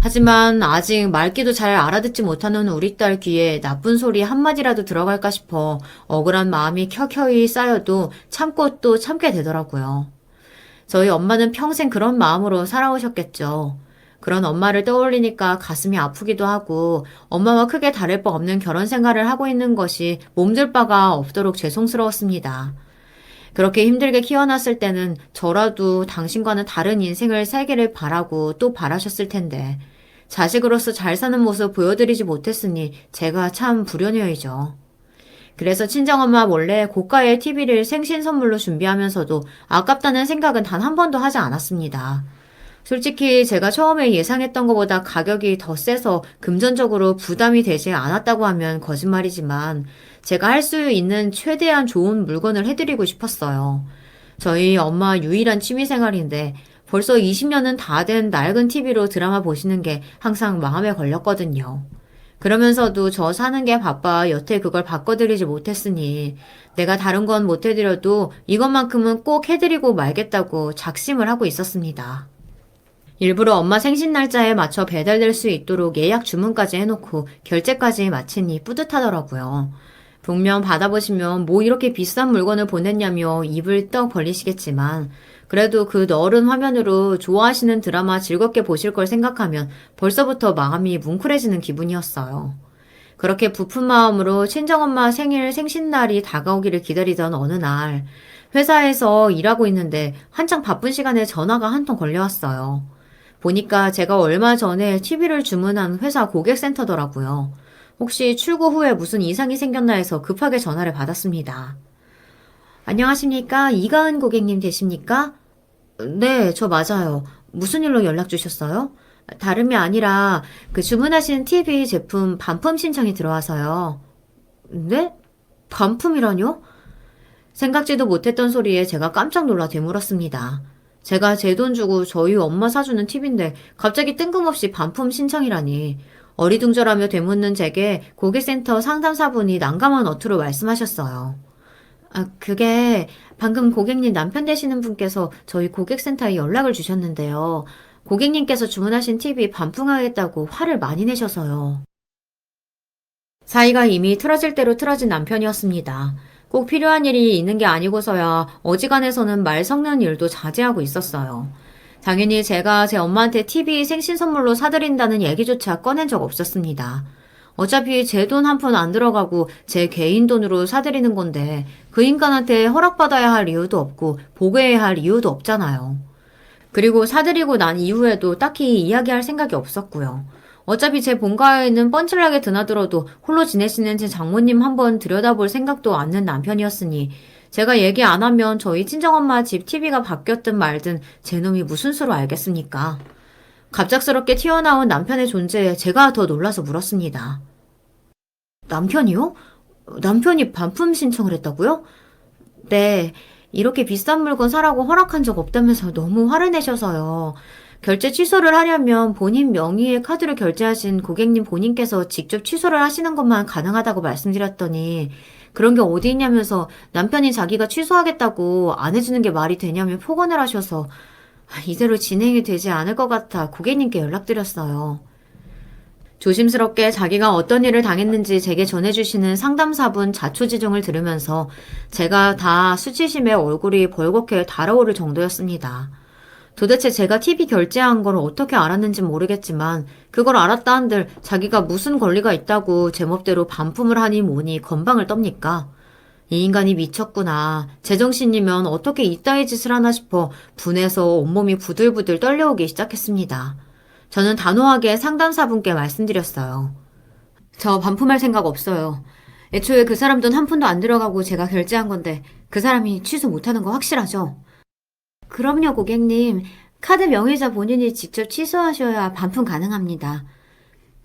하지만 아직 말귀도 잘 알아듣지 못하는 우리 딸 귀에 나쁜 소리 한마디라도 들어갈까 싶어 억울한 마음이 켜켜이 쌓여도 참고 또 참게 되더라고요. 저희 엄마는 평생 그런 마음으로 살아오셨겠죠. 그런 엄마를 떠올리니까 가슴이 아프기도 하고 엄마와 크게 다를 바 없는 결혼 생활을 하고 있는 것이 몸둘 바가 없도록 죄송스러웠습니다. 그렇게 힘들게 키워놨을 때는 저라도 당신과는 다른 인생을 살기를 바라고 또 바라셨을 텐데 자식으로서 잘 사는 모습 보여드리지 못했으니 제가 참 불효녀이죠. 그래서 친정엄마 몰래 고가의 TV를 생신 선물로 준비하면서도 아깝다는 생각은 단 한 번도 하지 않았습니다. 솔직히 제가 처음에 예상했던 것보다 가격이 더 세서 금전적으로 부담이 되지 않았다고 하면 거짓말이지만 제가 할 수 있는 최대한 좋은 물건을 해드리고 싶었어요. 저희 엄마 유일한 취미생활인데 벌써 20년은 다 된 낡은 TV로 드라마 보시는 게 항상 마음에 걸렸거든요. 그러면서도 저 사는 게 바빠 여태 그걸 바꿔드리지 못했으니 내가 다른 건 못해드려도 이것만큼은 꼭 해드리고 말겠다고 작심을 하고 있었습니다. 일부러 엄마 생신 날짜에 맞춰 배달될 수 있도록 예약 주문까지 해놓고 결제까지 마치니 뿌듯하더라고요. 분명 받아보시면 뭐 이렇게 비싼 물건을 보냈냐며 입을 떡 벌리시겠지만 그래도 그 너른 화면으로 좋아하시는 드라마 즐겁게 보실 걸 생각하면 벌써부터 마음이 뭉클해지는 기분이었어요. 그렇게 부푼 마음으로 친정엄마 생일 생신날이 다가오기를 기다리던 어느 날 회사에서 일하고 있는데 한창 바쁜 시간에 전화가 한 통 걸려왔어요. 보니까 제가 얼마 전에 TV를 주문한 회사 고객센터더라고요. 혹시 출고 후에 무슨 이상이 생겼나 해서 급하게 전화를 받았습니다. 안녕하십니까? 이가은 고객님 되십니까? 네, 저 맞아요. 무슨 일로 연락 주셨어요? 다름이 아니라 그 주문하신 TV 제품 반품 신청이 들어와서요. 네? 반품이라뇨? 생각지도 못했던 소리에 제가 깜짝 놀라 되물었습니다. 제가 제 돈 주고 저희 엄마 사주는 TV인데 갑자기 뜬금없이 반품 신청이라니. 어리둥절하며 되묻는 제게 고객센터 상담사분이 난감한 어투로 말씀하셨어요. 그게 방금 고객님 남편 되시는 분께서 저희 고객센터에 연락을 주셨는데요. 고객님께서 주문하신 TV 반품하겠다고 화를 많이 내셔서요. 사이가 이미 틀어질 대로 틀어진 남편이었습니다. 꼭 필요한 일이 있는 게 아니고서야 어지간해서는 말 섞는 일도 자제하고 있었어요. 당연히 제가 제 엄마한테 TV 생신 선물로 사드린다는 얘기조차 꺼낸 적 없었습니다. 어차피 제 돈 한 푼 안 들어가고 제 개인 돈으로 사드리는 건데 그 인간한테 허락받아야 할 이유도 없고 보고해야 할 이유도 없잖아요. 그리고 사드리고 난 이후에도 딱히 이야기할 생각이 없었고요. 어차피 제 본가에는 뻔칠나게 드나들어도 홀로 지내시는 제 장모님 한번 들여다볼 생각도 않는 남편이었으니 제가 얘기 안 하면 저희 친정엄마 집 TV가 바뀌었든 말든 제 놈이 무슨 수로 알겠습니까? 갑작스럽게 튀어나온 남편의 존재에 제가 더 놀라서 물었습니다. 남편이요? 남편이 반품 신청을 했다고요? 네, 이렇게 비싼 물건 사라고 허락한 적 없다면서 너무 화를 내셔서요. 결제 취소를 하려면 본인 명의의 카드로 결제하신 고객님 본인께서 직접 취소를 하시는 것만 가능하다고 말씀드렸더니 그런 게 어디 있냐면서 남편이 자기가 취소하겠다고 안 해주는 게 말이 되냐며 폭언을 하셔서 이대로 진행이 되지 않을 것 같아 고객님께 연락드렸어요. 조심스럽게 자기가 어떤 일을 당했는지 제게 전해주시는 상담사분 자초지종을 들으면서 제가 다 수치심에 얼굴이 벌겋게 달아오를 정도였습니다. 도대체 제가 TV 결제한 걸 어떻게 알았는지 모르겠지만 그걸 알았다 한들 자기가 무슨 권리가 있다고 제멋대로 반품을 하니 뭐니 건방을 떱니까? 이 인간이 미쳤구나. 제정신이면 어떻게 이따위 짓을 하나 싶어 분해서 온몸이 부들부들 떨려오기 시작했습니다. 저는 단호하게 상담사분께 말씀드렸어요. 저 반품할 생각 없어요. 애초에 그 사람 돈 한 푼도 안 들어가고 제가 결제한 건데 그 사람이 취소 못하는 거 확실하죠? 그럼요, 고객님. 카드 명의자 본인이 직접 취소하셔야 반품 가능합니다.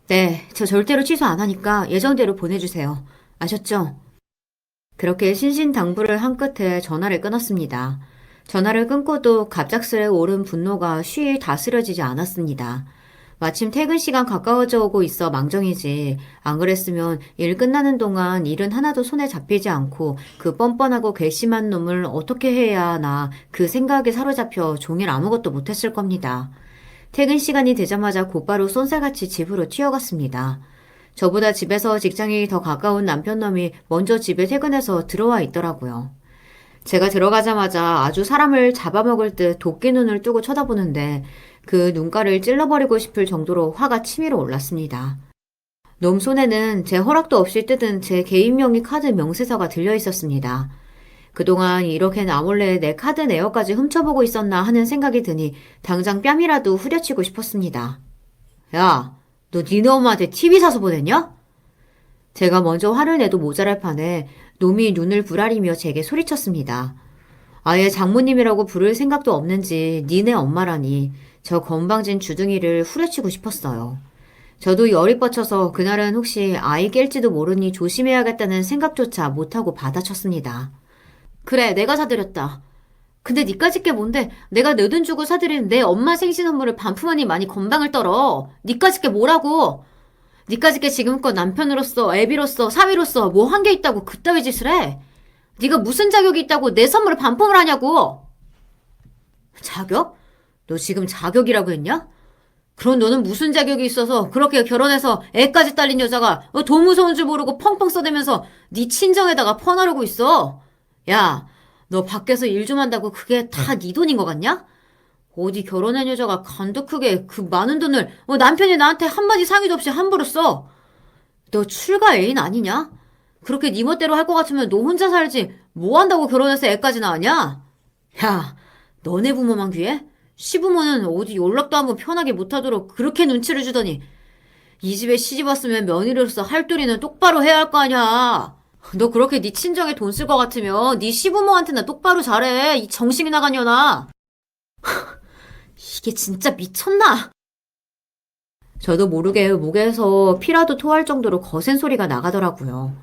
네, 저 절대로 취소 안 하니까 예정대로 보내주세요. 아셨죠? 그렇게 신신당부를 한 끝에 전화를 끊었습니다. 전화를 끊고도 갑작스레 오른 분노가 쉬이 다스려지지 않았습니다. 마침 퇴근 시간 가까워져 오고 있어 망정이지. 안 그랬으면 일 끝나는 동안 일은 하나도 손에 잡히지 않고 그 뻔뻔하고 괘씸한 놈을 어떻게 해야 하나 그 생각에 사로잡혀 종일 아무것도 못했을 겁니다. 퇴근 시간이 되자마자 곧바로 쏜살같이 집으로 튀어갔습니다. 저보다 집에서 직장이 더 가까운 남편놈이 먼저 집에 퇴근해서 들어와 있더라고요. 제가 들어가자마자 아주 사람을 잡아먹을 듯 도끼 눈을 뜨고 쳐다보는데 그 눈가를 찔러버리고 싶을 정도로 화가 치밀어 올랐습니다. 놈 손에는 제 허락도 없이 뜯은 제 개인 명의 카드 명세서가 들려 있었습니다. 그동안 이렇게 나 몰래 내 카드 내역까지 훔쳐보고 있었나 하는 생각이 드니 당장 뺨이라도 후려치고 싶었습니다. 야, 너 니네 엄마한테 TV 사서 보냈냐? 제가 먼저 화를 내도 모자랄 판에 놈이 눈을 부라리며 제게 소리쳤습니다. 아예 장모님이라고 부를 생각도 없는지 니네 엄마라니 저 건방진 주둥이를 후려치고 싶었어요. 저도 열이 뻗쳐서 그날은 혹시 아이 깰지도 모르니 조심해야겠다는 생각조차 못하고 받아쳤습니다. 그래, 내가 사드렸다. 근데 니까짓 게 뭔데 내가 내 돈 주고 사드린 내 엄마 생신 선물을 반품하니 많이 건방을 떨어. 니까짓 게 뭐라고. 니까짓 게 지금껏 남편으로서, 애비로서, 사위로서 뭐 한 게 있다고 그따위 짓을 해? 네가 무슨 자격이 있다고 내 선물을 반품을 하냐고! 자격? 너 지금 자격이라고 했냐? 그럼 너는 무슨 자격이 있어서 그렇게 결혼해서 애까지 딸린 여자가 돈 무서운 줄 모르고 펑펑 써대면서 네 친정에다가 퍼나르고 있어? 야, 너 밖에서 일 좀 한다고 그게 다 네 돈인 것 같냐? 어디 결혼한 여자가 간도 크게 그 많은 돈을 남편이 나한테 한마디 상의도 없이 함부로 써. 너 출가 애인 아니냐? 그렇게 네 멋대로 할 것 같으면 너 혼자 살지 뭐 한다고 결혼해서 애까지 낳았냐? 야, 너네 부모만 귀해? 시부모는 어디 연락도 한번 편하게 못하도록 그렇게 눈치를 주더니 이 집에 시집 왔으면 며느리로서 할 도리는 똑바로 해야 할 거 아니야. 너 그렇게 네 친정에 돈 쓸 것 같으면 네 시부모한테나 똑바로 잘해. 이 정신이 나간 년아. 이게 진짜 미쳤나? 저도 모르게 목에서 피라도 토할 정도로 거센 소리가 나가더라고요.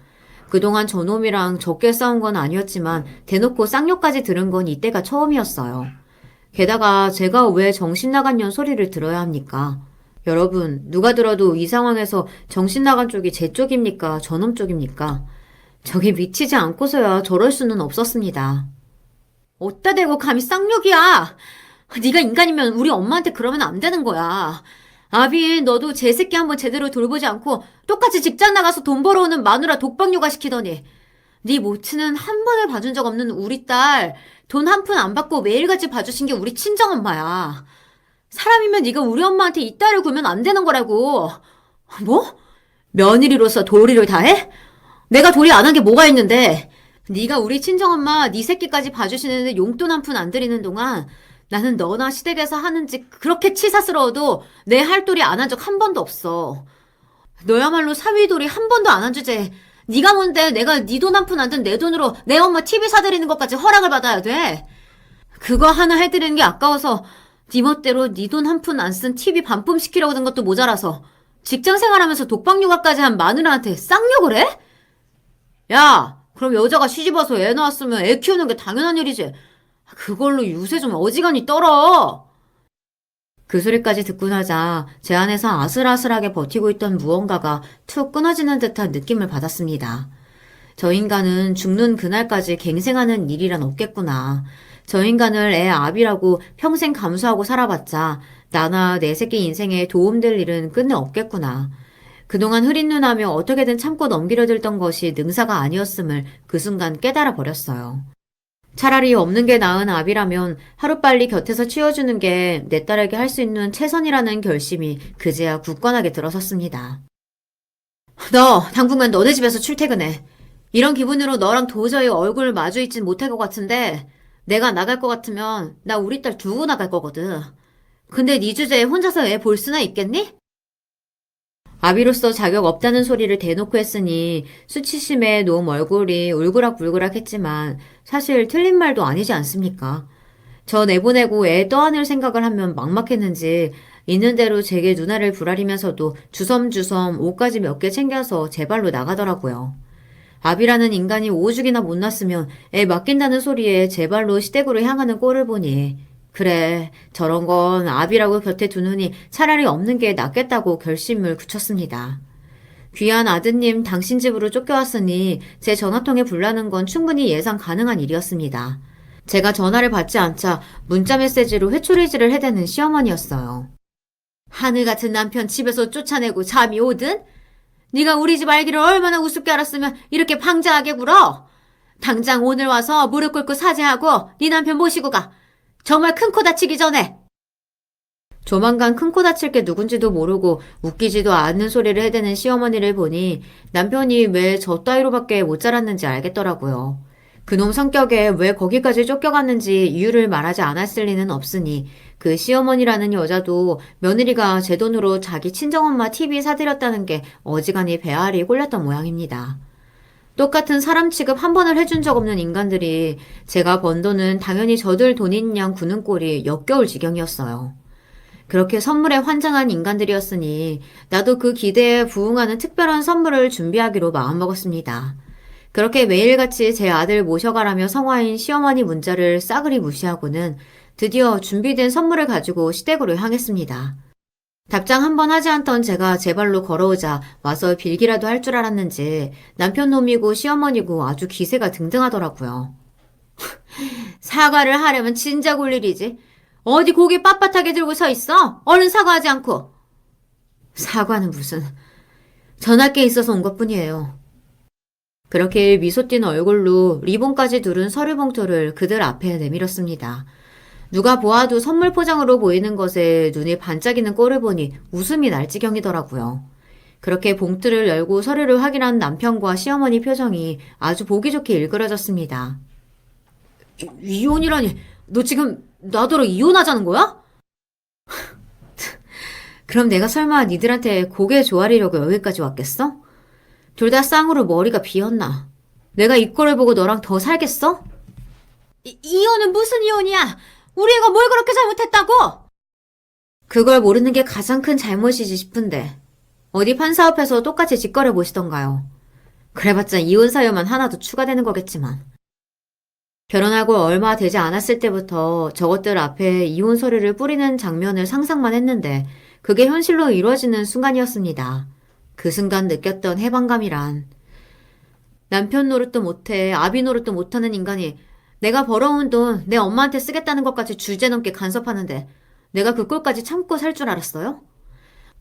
그동안 저놈이랑 적게 싸운 건 아니었지만 대놓고 쌍욕까지 들은 건 이때가 처음이었어요. 게다가 제가 왜 정신 나간 년 소리를 들어야 합니까? 여러분, 누가 들어도 이 상황에서 정신 나간 쪽이 제 쪽입니까? 저놈 쪽입니까? 저게 미치지 않고서야 저럴 수는 없었습니다. 어따 대고 감히 쌍욕이야! 네가 인간이면 우리 엄마한테 그러면 안 되는 거야. 아빈, 너도 제 새끼 한번 제대로 돌보지 않고 똑같이 직장 나가서 돈 벌어오는 마누라 독박 육아 시키더니 네 모친은 한 번을 봐준 적 없는 우리 딸 돈 한 푼 안 받고 매일같이 봐주신 게 우리 친정엄마야. 사람이면 네가 우리 엄마한테 이 딸을 구면 안 되는 거라고. 뭐? 며느리로서 도리를 다 해? 내가 도리 안 한 게 뭐가 있는데. 네가 우리 친정엄마 네 새끼까지 봐주시는데 용돈 한 푼 안 드리는 동안 나는 너나 시댁에서 하는 짓 그렇게 치사스러워도 내 할 도리 안 한 적 한 번도 없어. 너야말로 사위돌이 한 번도 안 한 주제. 네가 뭔데 내가 네 돈 한 푼 안 든 내 돈으로 내 엄마 TV 사드리는 것까지 허락을 받아야 돼. 그거 하나 해드리는 게 아까워서 네 멋대로 네 돈 한 푼 안 쓴 TV 반품시키려고 든 것도 모자라서 직장 생활하면서 독박 육아까지 한 마누라한테 쌍욕을 해? 야, 그럼 여자가 시집와서 애 낳았으면 애 키우는 게 당연한 일이지. 그걸로 유세 좀 어지간히 떨어. 그 소리까지 듣고 나자 제 안에서 아슬아슬하게 버티고 있던 무언가가 툭 끊어지는 듯한 느낌을 받았습니다. 저 인간은 죽는 그날까지 갱생하는 일이란 없겠구나. 저 인간을 애 아비라고 평생 감수하고 살아봤자 나나 내 새끼 인생에 도움될 일은 끝내 없겠구나. 그동안 흐린 눈하며 어떻게든 참고 넘기려 들던 것이 능사가 아니었음을 그 순간 깨달아 버렸어요. 차라리 없는 게 나은 아비라면 하루빨리 곁에서 치워주는 게 내 딸에게 할 수 있는 최선이라는 결심이 그제야 굳건하게 들어섰습니다. 너 당분간 너네 집에서 출퇴근해. 이런 기분으로 너랑 도저히 얼굴 마주 있진 못할 것 같은데 내가 나갈 것 같으면 나 우리 딸 두고 나갈 거거든. 근데 네 주제에 혼자서 애 볼 수나 있겠니? 아비로서 자격 없다는 소리를 대놓고 했으니 수치심에 놓은 얼굴이 울그락불그락 했지만 사실 틀린 말도 아니지 않습니까? 저 내보내고 애 떠안을 생각을 하면 막막했는지 있는 대로 제게 누나를 부라리면서도 주섬주섬 옷까지 몇 개 챙겨서 제 발로 나가더라고요. 아비라는 인간이 오죽이나 못났으면 애 맡긴다는 소리에 제 발로 시댁으로 향하는 꼴을 보니 그래, 저런 건 아비라고 곁에 두느니 차라리 없는 게 낫겠다고 결심을 굳혔습니다. 귀한 아드님 당신 집으로 쫓겨왔으니 제 전화통에 불나는 건 충분히 예상 가능한 일이었습니다. 제가 전화를 받지 않자 문자 메시지로 회초리질을 해대는 시어머니였어요. 하늘 같은 남편 집에서 쫓아내고 잠이 오든? 네가 우리 집 알기를 얼마나 우습게 알았으면 이렇게 방자하게 굴어? 당장 오늘 와서 무릎 꿇고 사죄하고 네 남편 모시고 가. 정말 큰 코 다치기 전에. 조만간 큰 코 다칠 게 누군지도 모르고 웃기지도 않는 소리를 해대는 시어머니를 보니 남편이 왜 저 따위로밖에 못 자랐는지 알겠더라고요. 그놈 성격에 왜 거기까지 쫓겨갔는지 이유를 말하지 않았을 리는 없으니 그 시어머니라는 여자도 며느리가 제 돈으로 자기 친정엄마 TV 사드렸다는 게 어지간히 배알이 꼴렸던 모양입니다. 똑같은 사람 취급 한 번을 해준 적 없는 인간들이 제가 번 돈은 당연히 저들 돈인 양 구는 꼴이 역겨울 지경이었어요. 그렇게 선물에 환장한 인간들이었으니 나도 그 기대에 부응하는 특별한 선물을 준비하기로 마음먹었습니다. 그렇게 매일같이 제 아들 모셔가라며 성화인 시어머니 문자를 싸그리 무시하고는 드디어 준비된 선물을 가지고 시댁으로 향했습니다. 답장 한 번 하지 않던 제가 제 발로 걸어오자 와서 빌기라도 할 줄 알았는지 남편 놈이고 시어머니고 아주 기세가 등등하더라고요. 사과를 하려면 진작 올 일이지. 어디 고개 빳빳하게 들고 서 있어? 얼른 사과하지 않고. 사과는 무슨. 전할 게 있어서 온 것뿐이에요. 그렇게 미소 띤 얼굴로 리본까지 두른 서류 봉투를 그들 앞에 내밀었습니다. 누가 보아도 선물 포장으로 보이는 것에 눈이 반짝이는 꼴을 보니 웃음이 날 지경이더라고요. 그렇게 봉투를 열고 서류를 확인한 남편과 시어머니 표정이 아주 보기 좋게 일그러졌습니다. 이혼이라니, 너 지금 나더러 이혼하자는 거야? 그럼 내가 설마 니들한테 고개 조아리려고 여기까지 왔겠어? 둘 다 쌍으로 머리가 비었나? 내가 이 꼴을 보고 너랑 더 살겠어? 이혼은 무슨 이혼이야? 우리 애가 뭘 그렇게 잘못했다고? 그걸 모르는 게 가장 큰 잘못이지 싶은데 어디 판사 앞에서 똑같이 짓거려 보시던가요. 그래봤자 이혼 사유만 하나 더 추가되는 거겠지만. 결혼하고 얼마 되지 않았을 때부터 저것들 앞에 이혼 서류를 뿌리는 장면을 상상만 했는데 그게 현실로 이루어지는 순간이었습니다. 그 순간 느꼈던 해방감이란. 남편 노릇도 못해 아비 노릇도 못하는 인간이 내가 벌어온 돈 내 엄마한테 쓰겠다는 것까지 주제넘게 간섭하는데 내가 그 꼴까지 참고 살 줄 알았어요?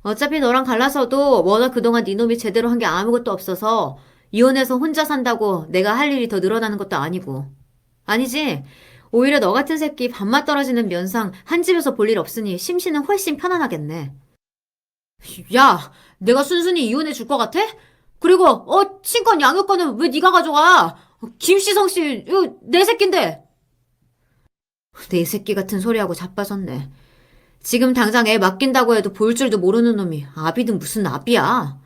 어차피 너랑 갈라서도 워낙 그동안 네 놈이 제대로 한 게 아무것도 없어서 이혼해서 혼자 산다고 내가 할 일이 더 늘어나는 것도 아니고. 아니지. 오히려 너 같은 새끼 밥맛 떨어지는 면상 한 집에서 볼 일 없으니 심신은 훨씬 편안하겠네. 야, 내가 순순히 이혼해 줄 것 같아? 그리고 친권 양육권은 왜 네가 가져가? 김시성 씨, 이거 내 새끼인데. 내 새끼 같은 소리하고 자빠졌네. 지금 당장 애 맡긴다고 해도 볼 줄도 모르는 놈이 아비든 무슨 아비야.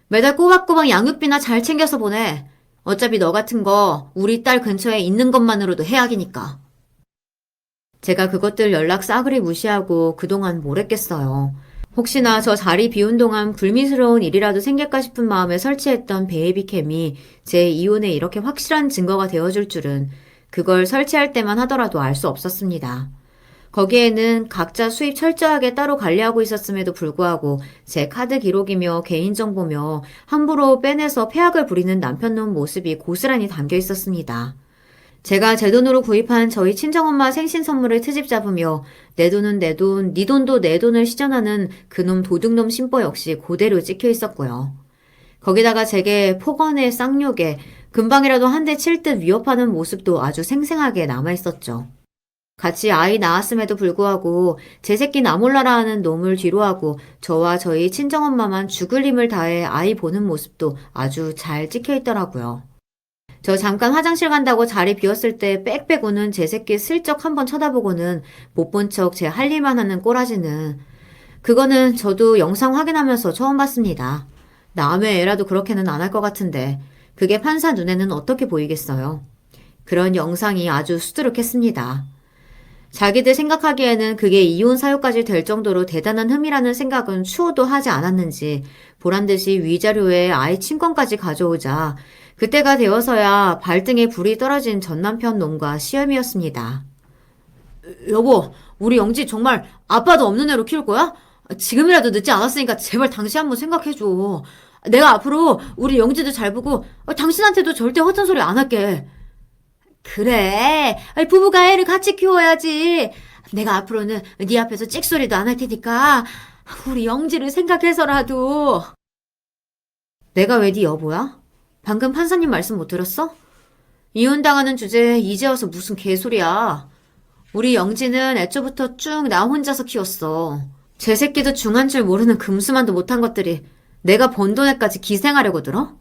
매달 꼬박꼬박 양육비나 잘 챙겨서 보내. 어차피 너 같은 거 우리 딸 근처에 있는 것만으로도 해악이니까. 제가 그것들 연락 싸그리 무시하고 그동안 뭘 했겠어요. 혹시나 저 자리 비운 동안 불미스러운 일이라도 생길까 싶은 마음에 설치했던 베이비캠이 제 이혼에 이렇게 확실한 증거가 되어줄 줄은 그걸 설치할 때만 하더라도 알 수 없었습니다. 거기에는 각자 수입 철저하게 따로 관리하고 있었음에도 불구하고 제 카드 기록이며 개인정보며 함부로 빼내서 폐악을 부리는 남편놈 모습이 고스란히 담겨 있었습니다. 제가 제 돈으로 구입한 저희 친정엄마 생신 선물을 트집 잡으며 내 돈은 내 돈, 네 돈도 내 돈을 시전하는 그놈 도둑놈 심보 역시 그대로 찍혀 있었고요. 거기다가 제게 폭언에 쌍욕에 금방이라도 한 대 칠 듯 위협하는 모습도 아주 생생하게 남아있었죠. 같이 아이 낳았음에도 불구하고 제 새끼 나 몰라라 하는 놈을 뒤로하고 저와 저희 친정엄마만 죽을 힘을 다해 아이 보는 모습도 아주 잘 찍혀있더라고요. 저 잠깐 화장실 간다고 자리 비웠을 때 빽빽 우는 제 새끼 슬쩍 한번 쳐다보고는 못 본 척 제 할 일만 하는 꼬라지는 그거는 저도 영상 확인하면서 처음 봤습니다. 남의 애라도 그렇게는 안 할 것 같은데 그게 판사 눈에는 어떻게 보이겠어요. 그런 영상이 아주 수두룩했습니다. 자기들 생각하기에는 그게 이혼 사유까지 될 정도로 대단한 흠이라는 생각은 추호도 하지 않았는지 보란듯이 위자료에 아이 친권까지 가져오자 그때가 되어서야 발등에 불이 떨어진 전 남편 놈과 시험이었습니다. 여보, 우리 영지 정말 아빠도 없는 애로 키울 거야? 지금이라도 늦지 않았으니까 제발 당신 한번 생각해줘. 내가 앞으로 우리 영지도 잘 보고 당신한테도 절대 허튼 소리 안 할게. 그래, 부부가 애를 같이 키워야지. 내가 앞으로는 네 앞에서 찍소리도 안 할 테니까 우리 영지를 생각해서라도. 내가 왜 네 여보야? 방금 판사님 말씀 못 들었어? 이혼당하는 주제에 이제 와서 무슨 개소리야. 우리 영지는 애초부터 쭉 나 혼자서 키웠어. 제 새끼도 중한 줄 모르는 금수만도 못한 것들이 내가 번 돈에까지 기생하려고 들어?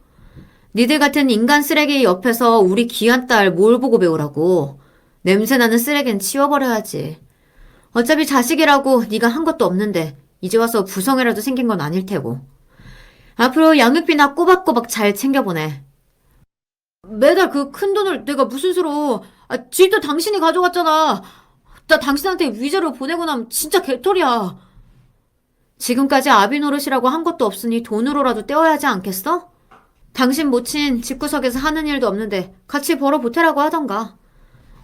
니들 같은 인간 쓰레기 옆에서 우리 귀한 딸 뭘 보고 배우라고. 냄새나는 쓰레기는 치워버려야지. 어차피 자식이라고 네가 한 것도 없는데 이제 와서 부성애라도 생긴 건 아닐 테고. 앞으로 양육비나 꼬박꼬박 잘 챙겨보내. 매달 그 큰 돈을 내가 무슨 수로. 집도 당신이 가져갔잖아. 나 당신한테 위자료 보내고 나면 진짜 개털이야. 지금까지 아비 노릇이라고 한 것도 없으니 돈으로라도 떼어야 하지 않겠어? 당신 모친 집구석에서 하는 일도 없는데 같이 벌어 보태라고 하던가.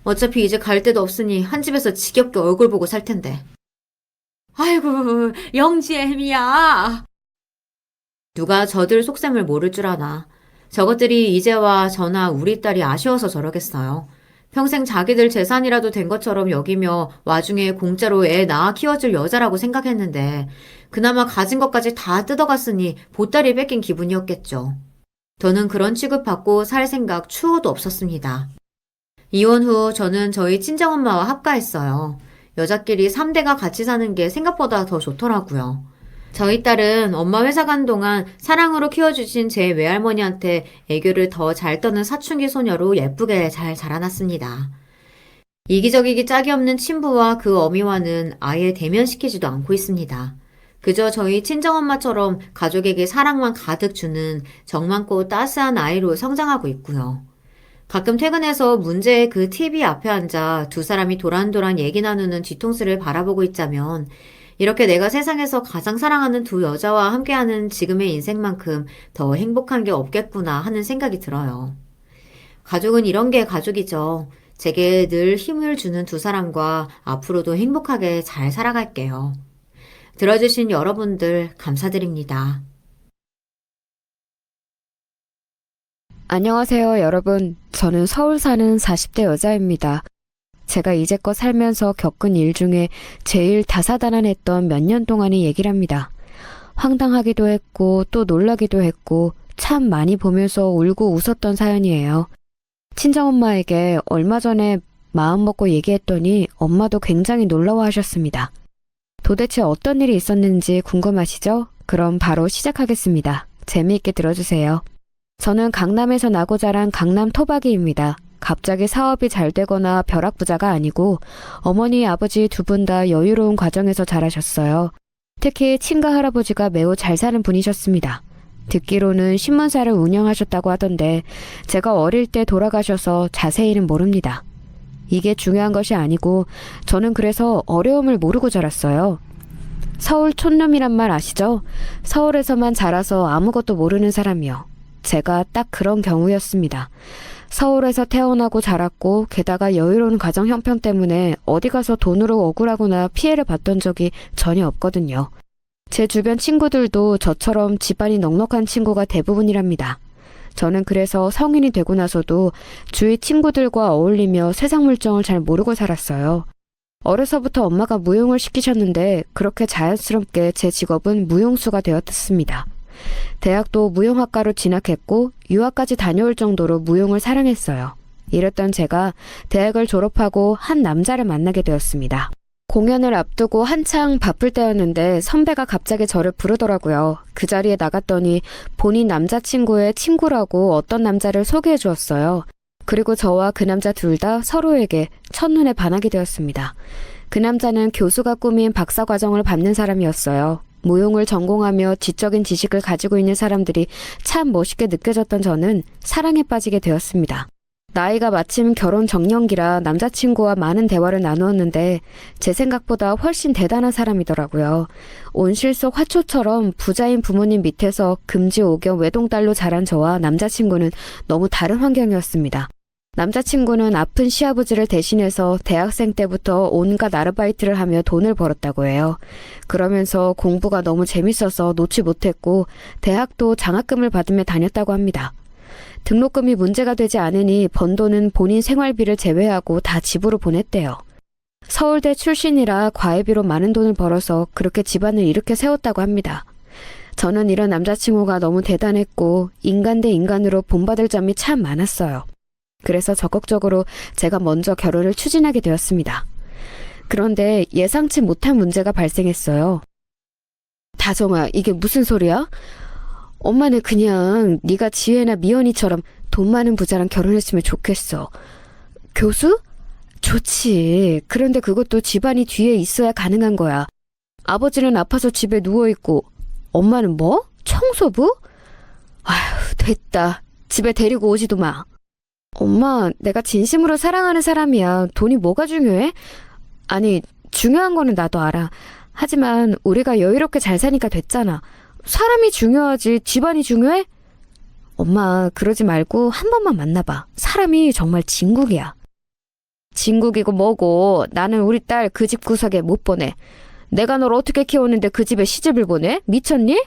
어차피 이제 갈 데도 없으니 한 집에서 지겹게 얼굴 보고 살 텐데. 아이고, 영지애미야. 누가 저들 속셈을 모를 줄 아나. 저것들이 이제와 저나 우리 딸이 아쉬워서 저러겠어요. 평생 자기들 재산이라도 된 것처럼 여기며 와중에 공짜로 애 낳아 키워줄 여자라고 생각했는데 그나마 가진 것까지 다 뜯어갔으니 보따리 뺏긴 기분이었겠죠. 저는 그런 취급받고 살 생각 추호도 없었습니다. 이혼 후 저는 저희 친정엄마와 합가했어요. 여자끼리 3대가 같이 사는 게 생각보다 더 좋더라고요. 저희 딸은 엄마 회사 간 동안 사랑으로 키워주신 제 외할머니한테 애교를 더 잘 떠는 사춘기 소녀로 예쁘게 잘 자라났습니다. 이기적이기 짝이 없는 친부와 그 어미와는 아예 대면시키지도 않고 있습니다. 그저 저희 친정엄마처럼 가족에게 사랑만 가득 주는 정 많고 따스한 아이로 성장하고 있고요. 가끔 퇴근해서 문제의 그 TV 앞에 앉아 두 사람이 도란도란 얘기 나누는 뒤통수를 바라보고 있자면 이렇게 내가 세상에서 가장 사랑하는 두 여자와 함께하는 지금의 인생만큼 더 행복한 게 없겠구나 하는 생각이 들어요. 가족은 이런 게 가족이죠. 제게 늘 힘을 주는 두 사람과 앞으로도 행복하게 잘 살아갈게요. 들어주신 여러분들 감사드립니다. 안녕하세요, 여러분. 저는 서울 사는 40대 여자입니다. 제가 이제껏 살면서 겪은 일 중에 제일 다사다난했던 몇 년 동안의 얘기를 합니다. 황당하기도 했고 또 놀라기도 했고 참 많이 보면서 울고 웃었던 사연이에요. 친정엄마에게 얼마 전에 마음 먹고 얘기했더니 엄마도 굉장히 놀라워하셨습니다. 도대체 어떤 일이 있었는지 궁금하시죠? 그럼 바로 시작하겠습니다. 재미있게 들어주세요. 저는 강남에서 나고 자란 강남 토박이입니다. 갑자기 사업이 잘 되거나 벼락부자가 아니고 어머니, 아버지 두 분 다 여유로운 과정에서 자라셨어요. 특히 친가 할아버지가 매우 잘 사는 분이셨습니다. 듣기로는 신문사를 운영하셨다고 하던데 제가 어릴 때 돌아가셔서 자세히는 모릅니다. 이게 중요한 것이 아니고 저는 그래서 어려움을 모르고 자랐어요. 서울 촌놈이란 말 아시죠? 서울에서만 자라서 아무것도 모르는 사람이요. 제가 딱 그런 경우였습니다. 서울에서 태어나고 자랐고 게다가 여유로운 가정 형편 때문에 어디 가서 돈으로 억울하거나 피해를 봤던 적이 전혀 없거든요. 제 주변 친구들도 저처럼 집안이 넉넉한 친구가 대부분이랍니다. 저는 그래서 성인이 되고 나서도 주위 친구들과 어울리며 세상 물정을 잘 모르고 살았어요. 어려서부터 엄마가 무용을 시키셨는데 그렇게 자연스럽게 제 직업은 무용수가 되었습니다. 대학도 무용학과로 진학했고 유학까지 다녀올 정도로 무용을 사랑했어요. 이랬던 제가 대학을 졸업하고 한 남자를 만나게 되었습니다. 공연을 앞두고 한창 바쁠 때였는데 선배가 갑자기 저를 부르더라고요. 그 자리에 나갔더니 본인 남자친구의 친구라고 어떤 남자를 소개해 주었어요. 그리고 저와 그 남자 둘 다 서로에게 첫눈에 반하게 되었습니다. 그 남자는 교수가 꾸민 박사과정을 밟는 사람이었어요. 무용을 전공하며 지적인 지식을 가지고 있는 사람들이 참 멋있게 느껴졌던 저는 사랑에 빠지게 되었습니다. 나이가 마침 결혼 정년기라 남자친구와 많은 대화를 나누었는데 제 생각보다 훨씬 대단한 사람이더라고요. 온실 속 화초처럼 부자인 부모님 밑에서 금지 오경 외동딸로 자란 저와 남자친구는 너무 다른 환경이었습니다. 남자친구는 아픈 시아버지를 대신해서 대학생 때부터 온갖 아르바이트를 하며 돈을 벌었다고 해요. 그러면서 공부가 너무 재밌어서 놓지 못했고 대학도 장학금을 받으며 다녔다고 합니다. 등록금이 문제가 되지 않으니 번 돈은 본인 생활비를 제외하고 다 집으로 보냈대요. 서울대 출신이라 과외비로 많은 돈을 벌어서 그렇게 집안을 이렇게 세웠다고 합니다. 저는 이런 남자친구가 너무 대단했고 인간 대 인간으로 본받을 점이 참 많았어요. 그래서 적극적으로 제가 먼저 결혼을 추진하게 되었습니다. 그런데 예상치 못한 문제가 발생했어요. 다정아, 이게 무슨 소리야? 엄마는 그냥 네가 지혜나 미연이처럼 돈 많은 부자랑 결혼했으면 좋겠어. 교수? 좋지. 그런데 그것도 집안이 뒤에 있어야 가능한 거야. 아버지는 아파서 집에 누워있고 엄마는 뭐? 청소부? 아휴, 됐다. 집에 데리고 오지도 마. 엄마, 내가 진심으로 사랑하는 사람이야. 돈이 뭐가 중요해? 아니, 중요한 거는 나도 알아. 하지만 우리가 여유롭게 잘 사니까 됐잖아. 사람이 중요하지 집안이 중요해? 엄마, 그러지 말고 한 번만 만나봐. 사람이 정말 진국이야. 진국이고 뭐고 나는 우리 딸 그 집 구석에 못 보내. 내가 널 어떻게 키웠는데 그 집에 시집을 보내? 미쳤니?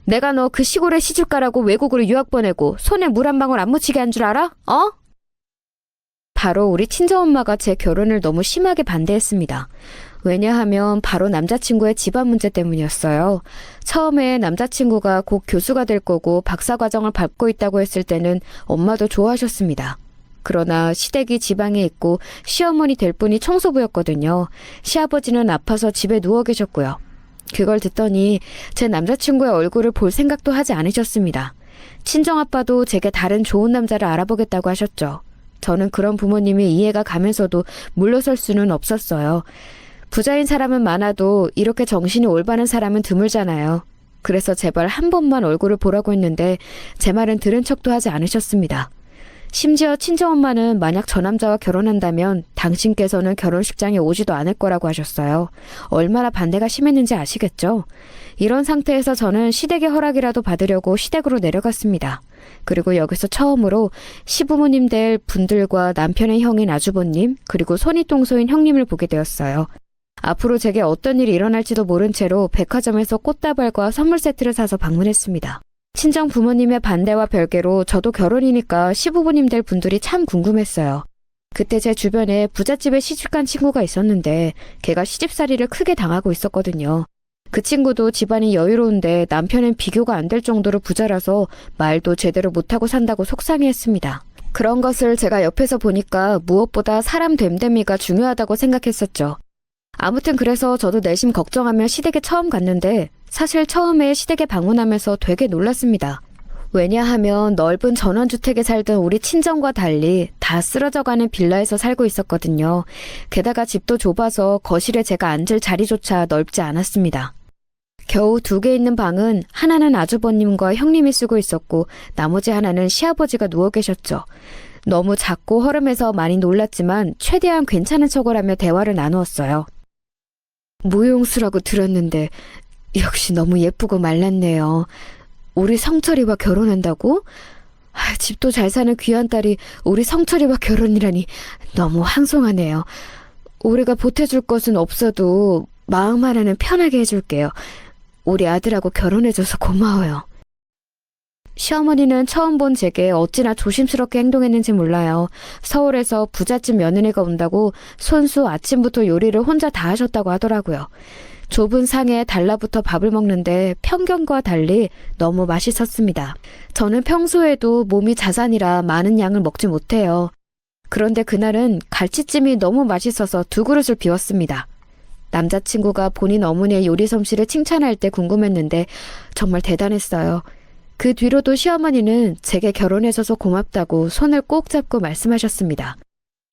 내가 너 그 시골에 시집 가라고 외국으로 유학 보내고 손에 물 한 방울 안 묻히게 한 줄 알아? 어? 바로 우리 친정엄마가 제 결혼을 너무 심하게 반대했습니다. 왜냐하면 바로 남자친구의 집안 문제 때문이었어요. 처음에 남자친구가 곧 교수가 될 거고 박사과정을 밟고 있다고 했을 때는 엄마도 좋아하셨습니다. 그러나 시댁이 지방에 있고 시어머니 될 분이 청소부였거든요. 시아버지는 아파서 집에 누워 계셨고요. 그걸 듣더니 제 남자친구의 얼굴을 볼 생각도 하지 않으셨습니다. 친정아빠도 제게 다른 좋은 남자를 알아보겠다고 하셨죠. 저는 그런 부모님이 이해가 가면서도 물러설 수는 없었어요. 부자인 사람은 많아도 이렇게 정신이 올바른 사람은 드물잖아요. 그래서 제발 한 번만 얼굴을 보라고 했는데 제 말은 들은 척도 하지 않으셨습니다. 심지어 친정엄마는 만약 저 남자와 결혼한다면 당신께서는 결혼식장에 오지도 않을 거라고 하셨어요. 얼마나 반대가 심했는지 아시겠죠? 이런 상태에서 저는 시댁의 허락이라도 받으려고 시댁으로 내려갔습니다. 그리고 여기서 처음으로 시부모님 될 분들과 남편의 형인 아주버님, 그리고 손윗동서인 형님을 보게 되었어요. 앞으로 제게 어떤 일이 일어날지도 모른 채로 백화점에서 꽃다발과 선물 세트를 사서 방문했습니다. 친정 부모님의 반대와 별개로 저도 결혼이니까 시부모님 될 분들이 참 궁금했어요. 그때 제 주변에 부잣집에 시집간 친구가 있었는데 걔가 시집살이를 크게 당하고 있었거든요. 그 친구도 집안이 여유로운데 남편은 비교가 안 될 정도로 부자라서 말도 제대로 못하고 산다고 속상해했습니다. 그런 것을 제가 옆에서 보니까 무엇보다 사람 됨됨이가 중요하다고 생각했었죠. 아무튼 그래서 저도 내심 걱정하며 시댁에 처음 갔는데 사실 처음에 시댁에 방문하면서 되게 놀랐습니다. 왜냐하면 넓은 전원주택에 살던 우리 친정과 달리 다 쓰러져가는 빌라에서 살고 있었거든요. 게다가 집도 좁아서 거실에 제가 앉을 자리조차 넓지 않았습니다. 겨우 2개 있는 방은 하나는 아주버님과 형님이 쓰고 있었고 나머지 하나는 시아버지가 누워 계셨죠. 너무 작고 허름해서 많이 놀랐지만 최대한 괜찮은 척을 하며 대화를 나누었어요. 무용수라고 들었는데 역시 너무 예쁘고 말랐네요. 우리 성철이와 결혼한다고? 집도 잘 사는 귀한 딸이 우리 성철이와 결혼이라니 너무 황송하네요. 우리가 보태줄 것은 없어도 마음 하나는 편하게 해줄게요. 우리 아들하고 결혼해줘서 고마워요. 시어머니는 처음 본 제게 어찌나 조심스럽게 행동했는지 몰라요. 서울에서 부잣집 며느리가 온다고 손수 아침부터 요리를 혼자 다 하셨다고 하더라고요. 좁은 상에 달라붙어 밥을 먹는데 편견과 달리 너무 맛있었습니다. 저는 평소에도 몸이 자산이라 많은 양을 먹지 못해요. 그런데 그날은 갈치찜이 너무 맛있어서 2그릇을 비웠습니다. 남자친구가 본인 어머니의 요리 솜씨를 칭찬할 때 궁금했는데 정말 대단했어요. 그 뒤로도 시어머니는 제게 결혼해줘서 고맙다고 손을 꼭 잡고 말씀하셨습니다.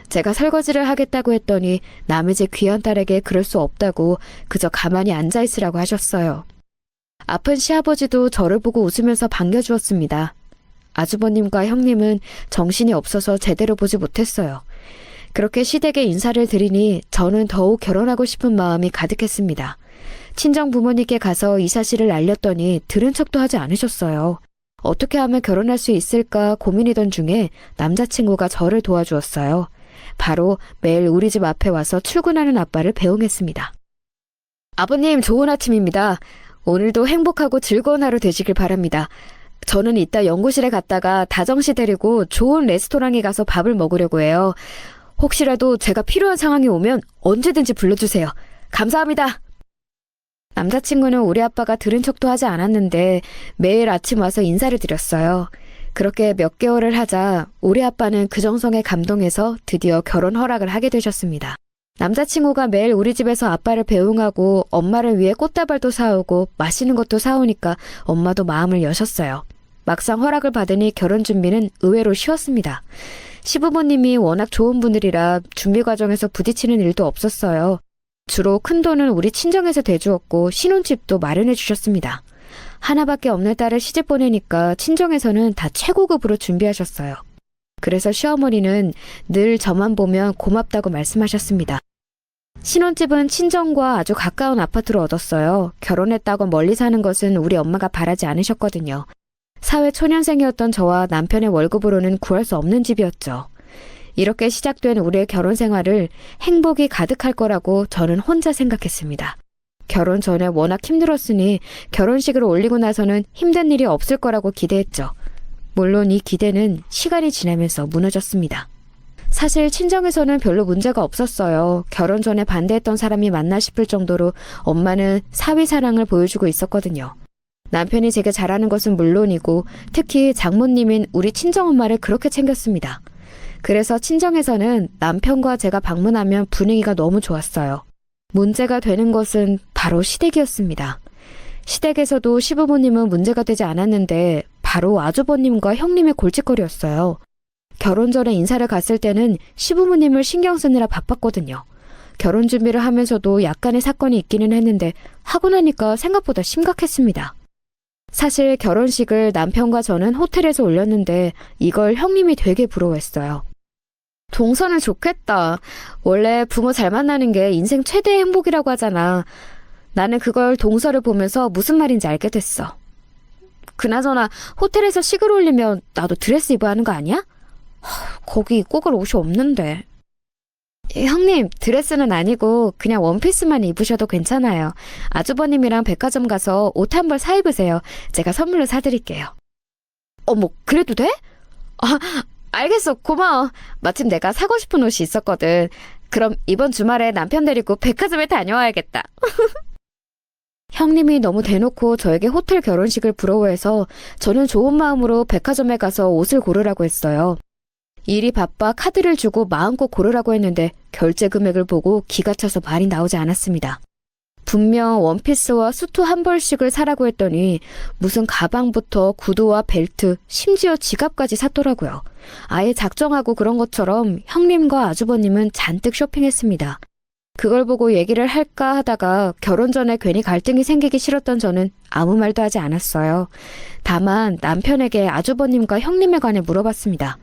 제가 설거지를 하겠다고 했더니 남의 집 귀한 딸에게 그럴 수 없다고 그저 가만히 앉아있으라고 하셨어요. 아픈 시아버지도 저를 보고 웃으면서 반겨주었습니다. 아주버님과 형님은 정신이 없어서 제대로 보지 못했어요. 그렇게 시댁에 인사를 드리니 저는 더욱 결혼하고 싶은 마음이 가득했습니다. 친정 부모님께 가서 이 사실을 알렸더니 들은 척도 하지 않으셨어요. 어떻게 하면 결혼할 수 있을까 고민이던 중에 남자친구가 저를 도와주었어요. 바로 매일 우리 집 앞에 와서 출근하는 아빠를 배웅했습니다. 아버님, 좋은 아침입니다. 오늘도 행복하고 즐거운 하루 되시길 바랍니다. 저는 이따 연구실에 갔다가 다정씨 데리고 좋은 레스토랑에 가서 밥을 먹으려고 해요. 혹시라도 제가 필요한 상황이 오면 언제든지 불러주세요. 감사합니다. 남자친구는 우리 아빠가 들은 척도 하지 않았는데 매일 아침 와서 인사를 드렸어요. 그렇게 몇 개월을 하자 우리 아빠는 그 정성에 감동해서 드디어 결혼 허락을 하게 되셨습니다. 남자친구가 매일 우리 집에서 아빠를 배웅하고 엄마를 위해 꽃다발도 사오고 맛있는 것도 사오니까 엄마도 마음을 여셨어요. 막상 허락을 받으니 결혼 준비는 의외로 쉬웠습니다. 시부모님이 워낙 좋은 분들이라 준비 과정에서 부딪히는 일도 없었어요. 주로 큰돈은 우리 친정에서 대주었고 신혼집도 마련해 주셨습니다. 하나밖에 없는 딸을 시집 보내니까 친정에서는 다 최고급으로 준비하셨어요. 그래서 시어머니는 늘 저만 보면 고맙다고 말씀하셨습니다. 신혼집은 친정과 아주 가까운 아파트로 얻었어요. 결혼했다고 멀리 사는 것은 우리 엄마가 바라지 않으셨거든요. 사회 초년생이었던 저와 남편의 월급으로는 구할 수 없는 집이었죠. 이렇게 시작된 우리의 결혼 생활을 행복이 가득할 거라고 저는 혼자 생각했습니다. 결혼 전에 워낙 힘들었으니 결혼식을 올리고 나서는 힘든 일이 없을 거라고 기대했죠. 물론 이 기대는 시간이 지나면서 무너졌습니다. 사실 친정에서는 별로 문제가 없었어요. 결혼 전에 반대했던 사람이 맞나 싶을 정도로 엄마는 사위 사랑을 보여주고 있었거든요. 남편이 제게 잘하는 것은 물론이고 특히 장모님인 우리 친정엄마를 그렇게 챙겼습니다. 그래서 친정에서는 남편과 제가 방문하면 분위기가 너무 좋았어요. 문제가 되는 것은 바로 시댁이었습니다. 시댁에서도 시부모님은 문제가 되지 않았는데 바로 아주버님과 형님의 골칫거리였어요. 결혼 전에 인사를 갔을 때는 시부모님을 신경 쓰느라 바빴거든요. 결혼 준비를 하면서도 약간의 사건이 있기는 했는데 하고 나니까 생각보다 심각했습니다. 사실 결혼식을 남편과 저는 호텔에서 올렸는데 이걸 형님이 되게 부러워했어요. 동서는 좋겠다. 원래 부모 잘 만나는 게 인생 최대의 행복이라고 하잖아. 나는 그걸 동서를 보면서 무슨 말인지 알게 됐어. 그나저나 호텔에서 식을 올리면 나도 드레스 입어야 하는 거 아니야? 거기 꼭 올 옷이 없는데. 형님, 드레스는 아니고 그냥 원피스만 입으셔도 괜찮아요. 아주버님이랑 백화점 가서 옷 한 벌 사 입으세요. 제가 선물로 사드릴게요. 어머, 그래도 돼? 아, 알겠어. 고마워. 마침 내가 사고 싶은 옷이 있었거든. 그럼 이번 주말에 남편 데리고 백화점에 다녀와야겠다. 형님이 너무 대놓고 저에게 호텔 결혼식을 부러워해서 저는 좋은 마음으로 백화점에 가서 옷을 고르라고 했어요. 일이 바빠 카드를 주고 마음껏 고르라고 했는데 결제 금액을 보고 기가 차서 말이 나오지 않았습니다. 분명 원피스와 수트 한 벌씩을 사라고 했더니 무슨 가방부터 구두와 벨트, 심지어 지갑까지 샀더라고요. 아예 작정하고 그런 것처럼 형님과 아주버님은 잔뜩 쇼핑했습니다. 그걸 보고 얘기를 할까 하다가 결혼 전에 괜히 갈등이 생기기 싫었던 저는 아무 말도 하지 않았어요. 다만 남편에게 아주버님과 형님에 관해 물어봤습니다.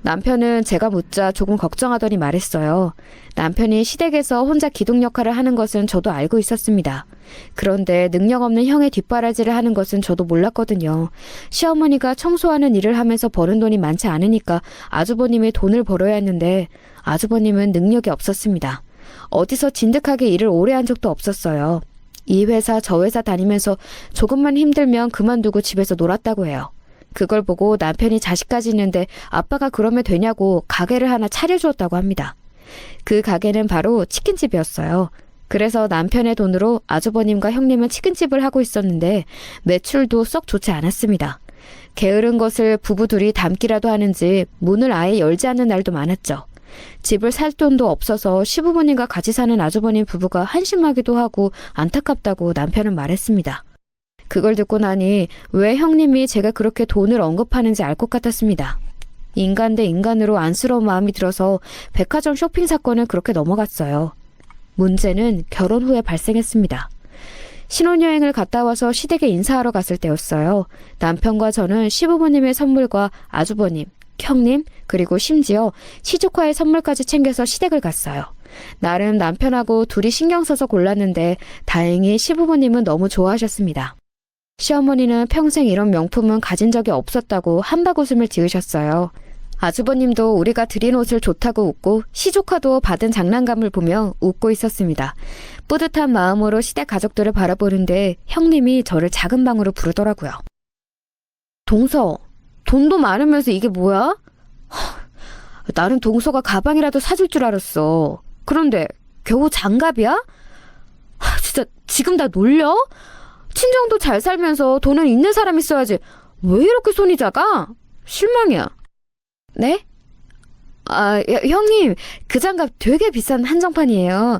남편은 제가 묻자 조금 걱정하더니 말했어요. 남편이 시댁에서 혼자 기둥 역할을 하는 것은 저도 알고 있었습니다. 그런데 능력 없는 형의 뒷바라지를 하는 것은 저도 몰랐거든요. 시어머니가 청소하는 일을 하면서 버는 돈이 많지 않으니까 아주버님이 돈을 벌어야 했는데 아주버님은 능력이 없었습니다. 어디서 진득하게 일을 오래 한 적도 없었어요. 이 회사 저 회사 다니면서 조금만 힘들면 그만두고 집에서 놀았다고 해요. 그걸 보고 남편이 자식까지 있는데 아빠가 그러면 되냐고 가게를 하나 차려주었다고 합니다. 그 가게는 바로 치킨집이었어요. 그래서 남편의 돈으로 아주버님과 형님은 치킨집을 하고 있었는데 매출도 썩 좋지 않았습니다. 게으른 것을 부부 둘이 담기라도 하는지 문을 아예 열지 않는 날도 많았죠. 집을 살 돈도 없어서 시부모님과 같이 사는 아주버님 부부가 한심하기도 하고 안타깝다고 남편은 말했습니다. 그걸 듣고 나니 왜 형님이 제가 그렇게 돈을 언급하는지 알 것 같았습니다. 인간 대 인간으로 안쓰러운 마음이 들어서 백화점 쇼핑 사건은 그렇게 넘어갔어요. 문제는 결혼 후에 발생했습니다. 신혼여행을 갔다 와서 시댁에 인사하러 갔을 때였어요. 남편과 저는 시부모님의 선물과 아주버님, 형님, 그리고 심지어 시조카의 선물까지 챙겨서 시댁을 갔어요. 나름 남편하고 둘이 신경 써서 골랐는데 다행히 시부모님은 너무 좋아하셨습니다. 시어머니는 평생 이런 명품은 가진 적이 없었다고 한박웃음을 지으셨어요. 아주버님도 우리가 드린 옷을 좋다고 웃고 시조카도 받은 장난감을 보며 웃고 있었습니다. 뿌듯한 마음으로 시댁 가족들을 바라보는데 형님이 저를 작은 방으로 부르더라고요. 동서, 돈도 많으면서 이게 뭐야? 나는 동서가 가방이라도 사줄 줄 알았어. 그런데 겨우 장갑이야? 진짜 지금 다 놀려? 친정도 잘 살면서 돈은 있는 사람이 써야지. 왜 이렇게 손이 작아? 실망이야. 네? 형님, 그 장갑 되게 비싼 한정판이에요.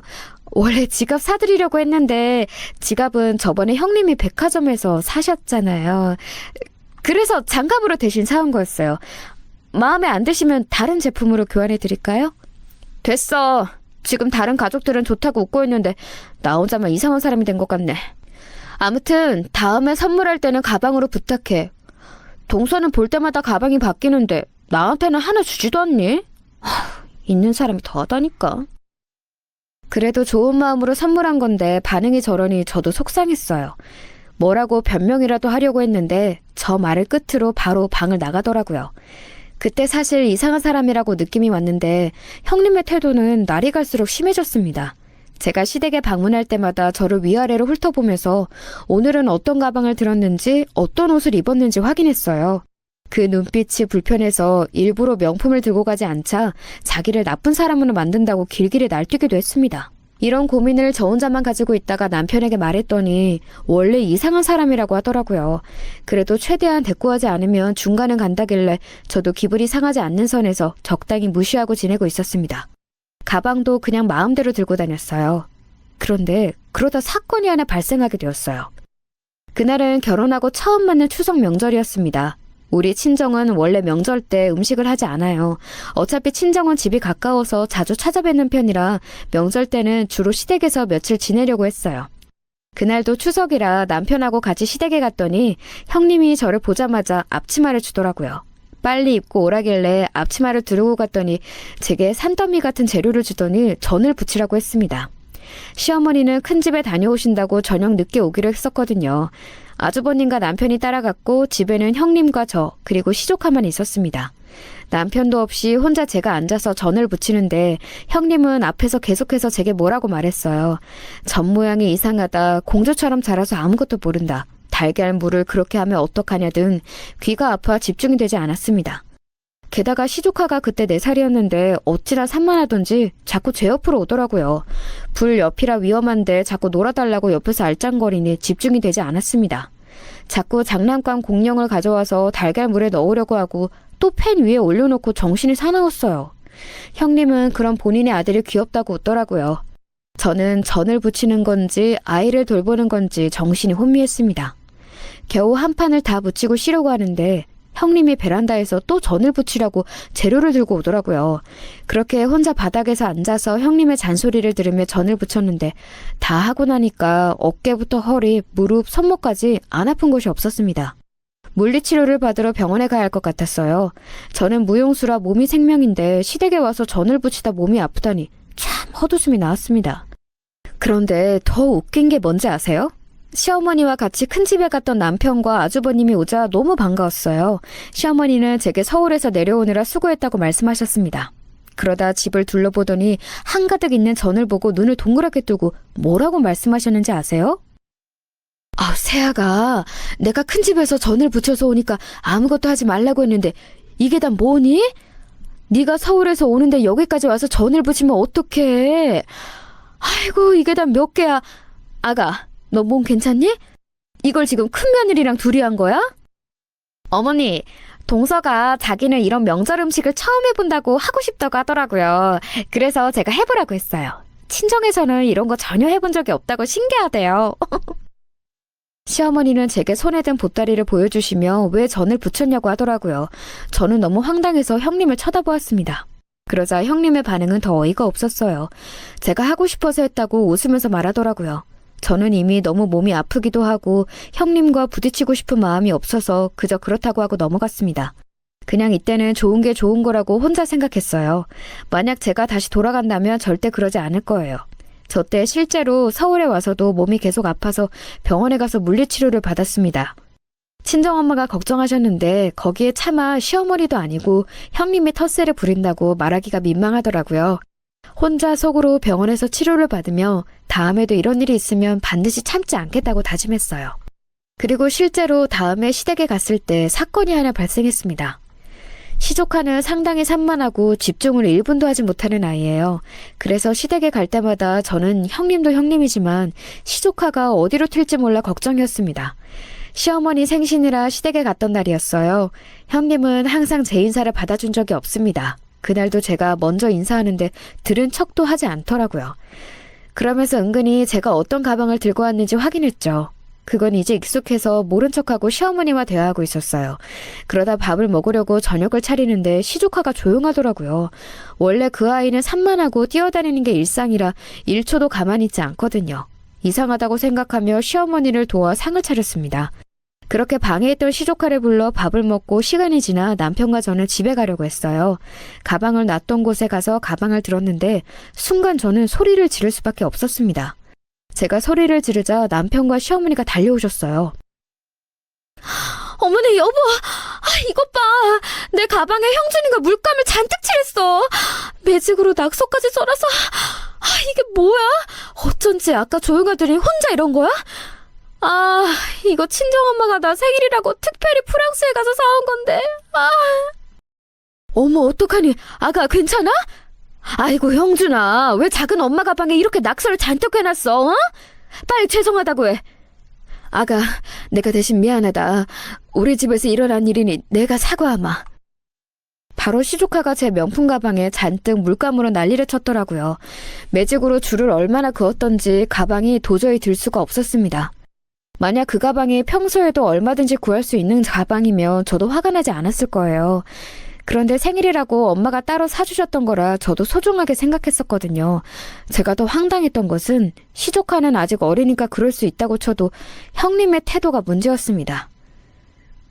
원래 지갑 사드리려고 했는데 지갑은 저번에 형님이 백화점에서 사셨잖아요. 그래서 장갑으로 대신 사온 거였어요. 마음에 안 드시면 다른 제품으로 교환해 드릴까요? 됐어. 지금 다른 가족들은 좋다고 웃고 있는데 나 혼자만 이상한 사람이 된 것 같네. 아무튼 다음에 선물할 때는 가방으로 부탁해. 동서는 볼 때마다 가방이 바뀌는데 나한테는 하나 주지도 않니? 있는 사람이 더하다니까. 그래도 좋은 마음으로 선물한 건데 반응이 저러니 저도 속상했어요. 뭐라고 변명이라도 하려고 했는데 저 말을 끝으로 바로 방을 나가더라고요. 그때 사실 이상한 사람이라고 느낌이 왔는데 형님의 태도는 날이 갈수록 심해졌습니다. 제가 시댁에 방문할 때마다 저를 위아래로 훑어보면서 오늘은 어떤 가방을 들었는지 어떤 옷을 입었는지 확인했어요. 그 눈빛이 불편해서 일부러 명품을 들고 가지 않자 자기를 나쁜 사람으로 만든다고 길길이 날뛰기도 했습니다. 이런 고민을 저 혼자만 가지고 있다가 남편에게 말했더니 원래 이상한 사람이라고 하더라고요. 그래도 최대한 대꾸하지 않으면 중간은 간다길래 저도 기분이 상하지 않는 선에서 적당히 무시하고 지내고 있었습니다. 가방도 그냥 마음대로 들고 다녔어요. 그런데 그러다 사건이 하나 발생하게 되었어요. 그날은 결혼하고 처음 맞는 추석 명절이었습니다. 우리 친정은 원래 명절 때 음식을 하지 않아요. 어차피 친정은 집이 가까워서 자주 찾아뵙는 편이라 명절 때는 주로 시댁에서 며칠 지내려고 했어요. 그날도 추석이라 남편하고 같이 시댁에 갔더니 형님이 저를 보자마자 앞치마를 주더라고요. 빨리 입고 오라길래 앞치마를 두르고 갔더니 제게 산더미 같은 재료를 주더니 전을 부치라고 했습니다. 시어머니는 큰 집에 다녀오신다고 저녁 늦게 오기로 했었거든요. 아주버님과 남편이 따라갔고 집에는 형님과 저 그리고 시조카만 있었습니다. 남편도 없이 혼자 제가 앉아서 전을 부치는데 형님은 앞에서 계속해서 제게 뭐라고 말했어요. 전 모양이 이상하다. 공주처럼 자라서 아무것도 모른다. 달걀물을 그렇게 하면 어떡하냐 등 귀가 아파 집중이 되지 않았습니다. 게다가 시조카가 그때 4살이었는데 어찌나 산만하던지 자꾸 제 옆으로 오더라고요. 불 옆이라 위험한데 자꾸 놀아달라고 옆에서 알짱거리니 집중이 되지 않았습니다. 자꾸 장난감 공룡을 가져와서 달걀물에 넣으려고 하고 또 팬 위에 올려놓고 정신이 사나웠어요. 형님은 그런 본인의 아들이 귀엽다고 웃더라고요. 저는 전을 부치는 건지 아이를 돌보는 건지 정신이 혼미했습니다. 겨우 한 판을 다 부치고 쉬려고 하는데 형님이 베란다에서 또 전을 부치라고 재료를 들고 오더라고요. 그렇게 혼자 바닥에서 앉아서 형님의 잔소리를 들으며 전을 부쳤는데 다 하고 나니까 어깨부터 허리, 무릎, 손목까지 안 아픈 곳이 없었습니다. 물리치료를 받으러 병원에 가야 할 것 같았어요. 저는 무용수라 몸이 생명인데 시댁에 와서 전을 부치다 몸이 아프다니 참 헛웃음이 나왔습니다. 그런데 더 웃긴 게 뭔지 아세요? 시어머니와 같이 큰 집에 갔던 남편과 아주버님이 오자 너무 반가웠어요. 시어머니는 제게 서울에서 내려오느라 수고했다고 말씀하셨습니다. 그러다 집을 둘러보더니 한가득 있는 전을 보고 눈을 동그랗게 뜨고 뭐라고 말씀하셨는지 아세요? 세아가 내가 큰 집에서 전을 부쳐서 오니까 아무것도 하지 말라고 했는데 이게 다 뭐니? 네가 서울에서 오는데 여기까지 와서 전을 부치면 어떡해? 아이고 이게 다 몇 개야. 아가 너 몸 괜찮니? 이걸 지금 큰 며느리랑 둘이 한 거야? 어머니, 동서가 자기는 이런 명절 음식을 처음 해본다고 하고 싶다고 하더라고요. 그래서 제가 해보라고 했어요. 친정에서는 이런 거 전혀 해본 적이 없다고 신기하대요. 시어머니는 제게 손에 든 보따리를 보여주시며 왜 전을 부쳤냐고 하더라고요. 저는 너무 황당해서 형님을 쳐다보았습니다. 그러자 형님의 반응은 더 어이가 없었어요. 제가 하고 싶어서 했다고 웃으면서 말하더라고요. 저는 이미 너무 몸이 아프기도 하고 형님과 부딪히고 싶은 마음이 없어서 그저 그렇다고 하고 넘어갔습니다. 그냥 이때는 좋은 게 좋은 거라고 혼자 생각했어요. 만약 제가 다시 돌아간다면 절대 그러지 않을 거예요. 저 때 실제로 서울에 와서도 몸이 계속 아파서 병원에 가서 물리치료를 받았습니다. 친정엄마가 걱정하셨는데 거기에 차마 시어머니도 아니고 형님이 텃세를 부린다고 말하기가 민망하더라고요. 혼자 속으로 병원에서 치료를 받으며 다음에도 이런 일이 있으면 반드시 참지 않겠다고 다짐했어요. 그리고 실제로 다음에 시댁에 갔을 때 사건이 하나 발생했습니다. 시조카는 상당히 산만하고 집중을 1분도 하지 못하는 아이예요. 그래서 시댁에 갈 때마다 저는 형님도 형님이지만 시조카가 어디로 튈지 몰라 걱정이었습니다. 시어머니 생신이라 시댁에 갔던 날이었어요. 형님은 항상 제 인사를 받아준 적이 없습니다. 그날도 제가 먼저 인사하는데 들은 척도 하지 않더라고요. 그러면서 은근히 제가 어떤 가방을 들고 왔는지 확인했죠. 그건 이제 익숙해서 모른 척하고 시어머니와 대화하고 있었어요. 그러다 밥을 먹으려고 저녁을 차리는데 시조카가 조용하더라고요. 원래 그 아이는 산만하고 뛰어다니는 게 일상이라 1초도 가만히 있지 않거든요. 이상하다고 생각하며 시어머니를 도와 상을 차렸습니다. 그렇게 방에 있던 시조카를 불러 밥을 먹고 시간이 지나 남편과 저는 집에 가려고 했어요. 가방을 놨던 곳에 가서 가방을 들었는데 순간 저는 소리를 지를 수밖에 없었습니다. 제가 소리를 지르자 남편과 시어머니가 달려오셨어요. 어머니 여보, 이것 봐. 내 가방에 형준이가 물감을 잔뜩 칠했어. 매직으로 낙서까지 써놔서 이게 뭐야? 어쩐지 아까 조용하더니 혼자 이런 거야? 아, 이거 친정엄마가 나 생일이라고 특별히 프랑스에 가서 사온 건데. 아. 어머, 어떡하니? 아가 괜찮아? 아이고, 형준아. 왜 작은 엄마 가방에 이렇게 낙서를 잔뜩 해놨어? 어? 빨리 죄송하다고 해. 아가, 내가 대신 미안하다. 우리 집에서 일어난 일이니 내가 사과하마. 바로 시조카가 제 명품 가방에 잔뜩 물감으로 난리를 쳤더라고요. 매직으로 줄을 얼마나 그었던지 가방이 도저히 들 수가 없었습니다. 만약 그 가방이 평소에도 얼마든지 구할 수 있는 가방이면 저도 화가 나지 않았을 거예요. 그런데 생일이라고 엄마가 따로 사주셨던 거라 저도 소중하게 생각했었거든요. 제가 더 황당했던 것은 시조카는 아직 어리니까 그럴 수 있다고 쳐도 형님의 태도가 문제였습니다.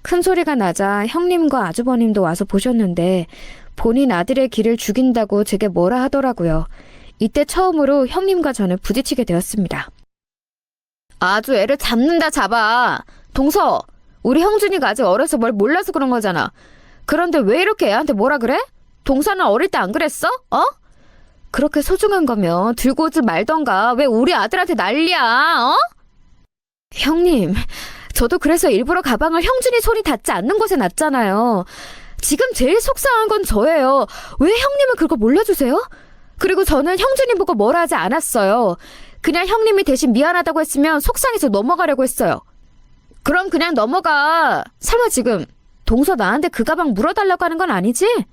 큰 소리가 나자 형님과 아주버님도 와서 보셨는데 본인 아들의 길을 죽인다고 제게 뭐라 하더라고요. 이때 처음으로 형님과 저는 부딪히게 되었습니다. 아주 애를 잡는다 잡아. 동서, 우리 형준이가 아직 어려서 뭘 몰라서 그런 거잖아. 그런데 왜 이렇게 애한테 뭐라 그래? 동서는 어릴 때 안 그랬어? 어? 그렇게 소중한 거면 들고 오지 말던가. 왜 우리 아들한테 난리야? 어? 형님, 저도 그래서 일부러 가방을 형준이 손이 닿지 않는 곳에 놨잖아요. 지금 제일 속상한 건 저예요. 왜 형님은 그걸 몰라주세요? 그리고 저는 형준이 보고 뭐라 하지 않았어요. 그냥 형님이 대신 미안하다고 했으면 속상해서 넘어가려고 했어요. 그럼 그냥 넘어가. 설마 지금 동서 나한테 그 가방 물어달라고 하는 건 아니지?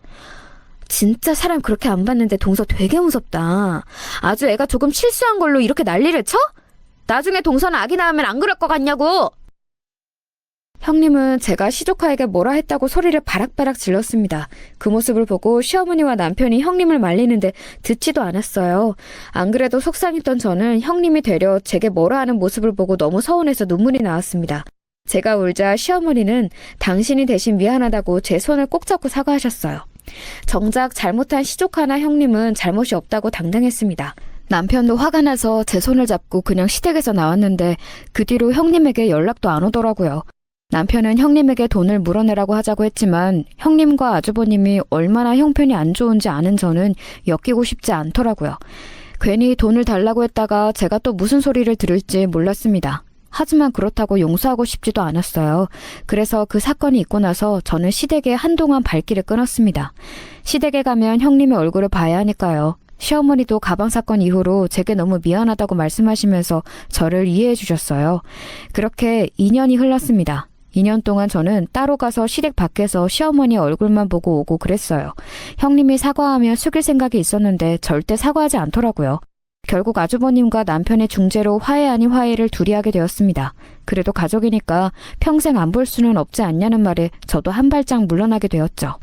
진짜 사람 그렇게 안 봤는데 동서 되게 무섭다. 아주 애가 조금 실수한 걸로 이렇게 난리를 쳐? 나중에 동서는 아기 낳으면 안 그럴 것 같냐고. 형님은 제가 시조카에게 뭐라 했다고 소리를 바락바락 질렀습니다. 그 모습을 보고 시어머니와 남편이 형님을 말리는데 듣지도 않았어요. 안 그래도 속상했던 저는 형님이 되려 제게 뭐라 하는 모습을 보고 너무 서운해서 눈물이 나왔습니다. 제가 울자 시어머니는 당신이 대신 미안하다고 제 손을 꼭 잡고 사과하셨어요. 정작 잘못한 시조카나 형님은 잘못이 없다고 당당했습니다. 남편도 화가 나서 제 손을 잡고 그냥 시댁에서 나왔는데 그 뒤로 형님에게 연락도 안 오더라고요. 남편은 형님에게 돈을 물어내라고 하자고 했지만 형님과 아주버님이 얼마나 형편이 안 좋은지 아는 저는 엮이고 싶지 않더라고요. 괜히 돈을 달라고 했다가 제가 또 무슨 소리를 들을지 몰랐습니다. 하지만 그렇다고 용서하고 싶지도 않았어요. 그래서 그 사건이 있고 나서 저는 시댁에 한동안 발길을 끊었습니다. 시댁에 가면 형님의 얼굴을 봐야 하니까요. 시어머니도 가방 사건 이후로 제게 너무 미안하다고 말씀하시면서 저를 이해해 주셨어요. 그렇게 2년이 흘렀습니다. 2년 동안 저는 따로 가서 시댁 밖에서 시어머니 얼굴만 보고 오고 그랬어요. 형님이 사과하며 숙일 생각이 있었는데 절대 사과하지 않더라고요. 결국 아주버님과 남편의 중재로 화해 아닌 화해를 둘이 하게 되었습니다. 그래도 가족이니까 평생 안 볼 수는 없지 않냐는 말에 저도 한 발짝 물러나게 되었죠.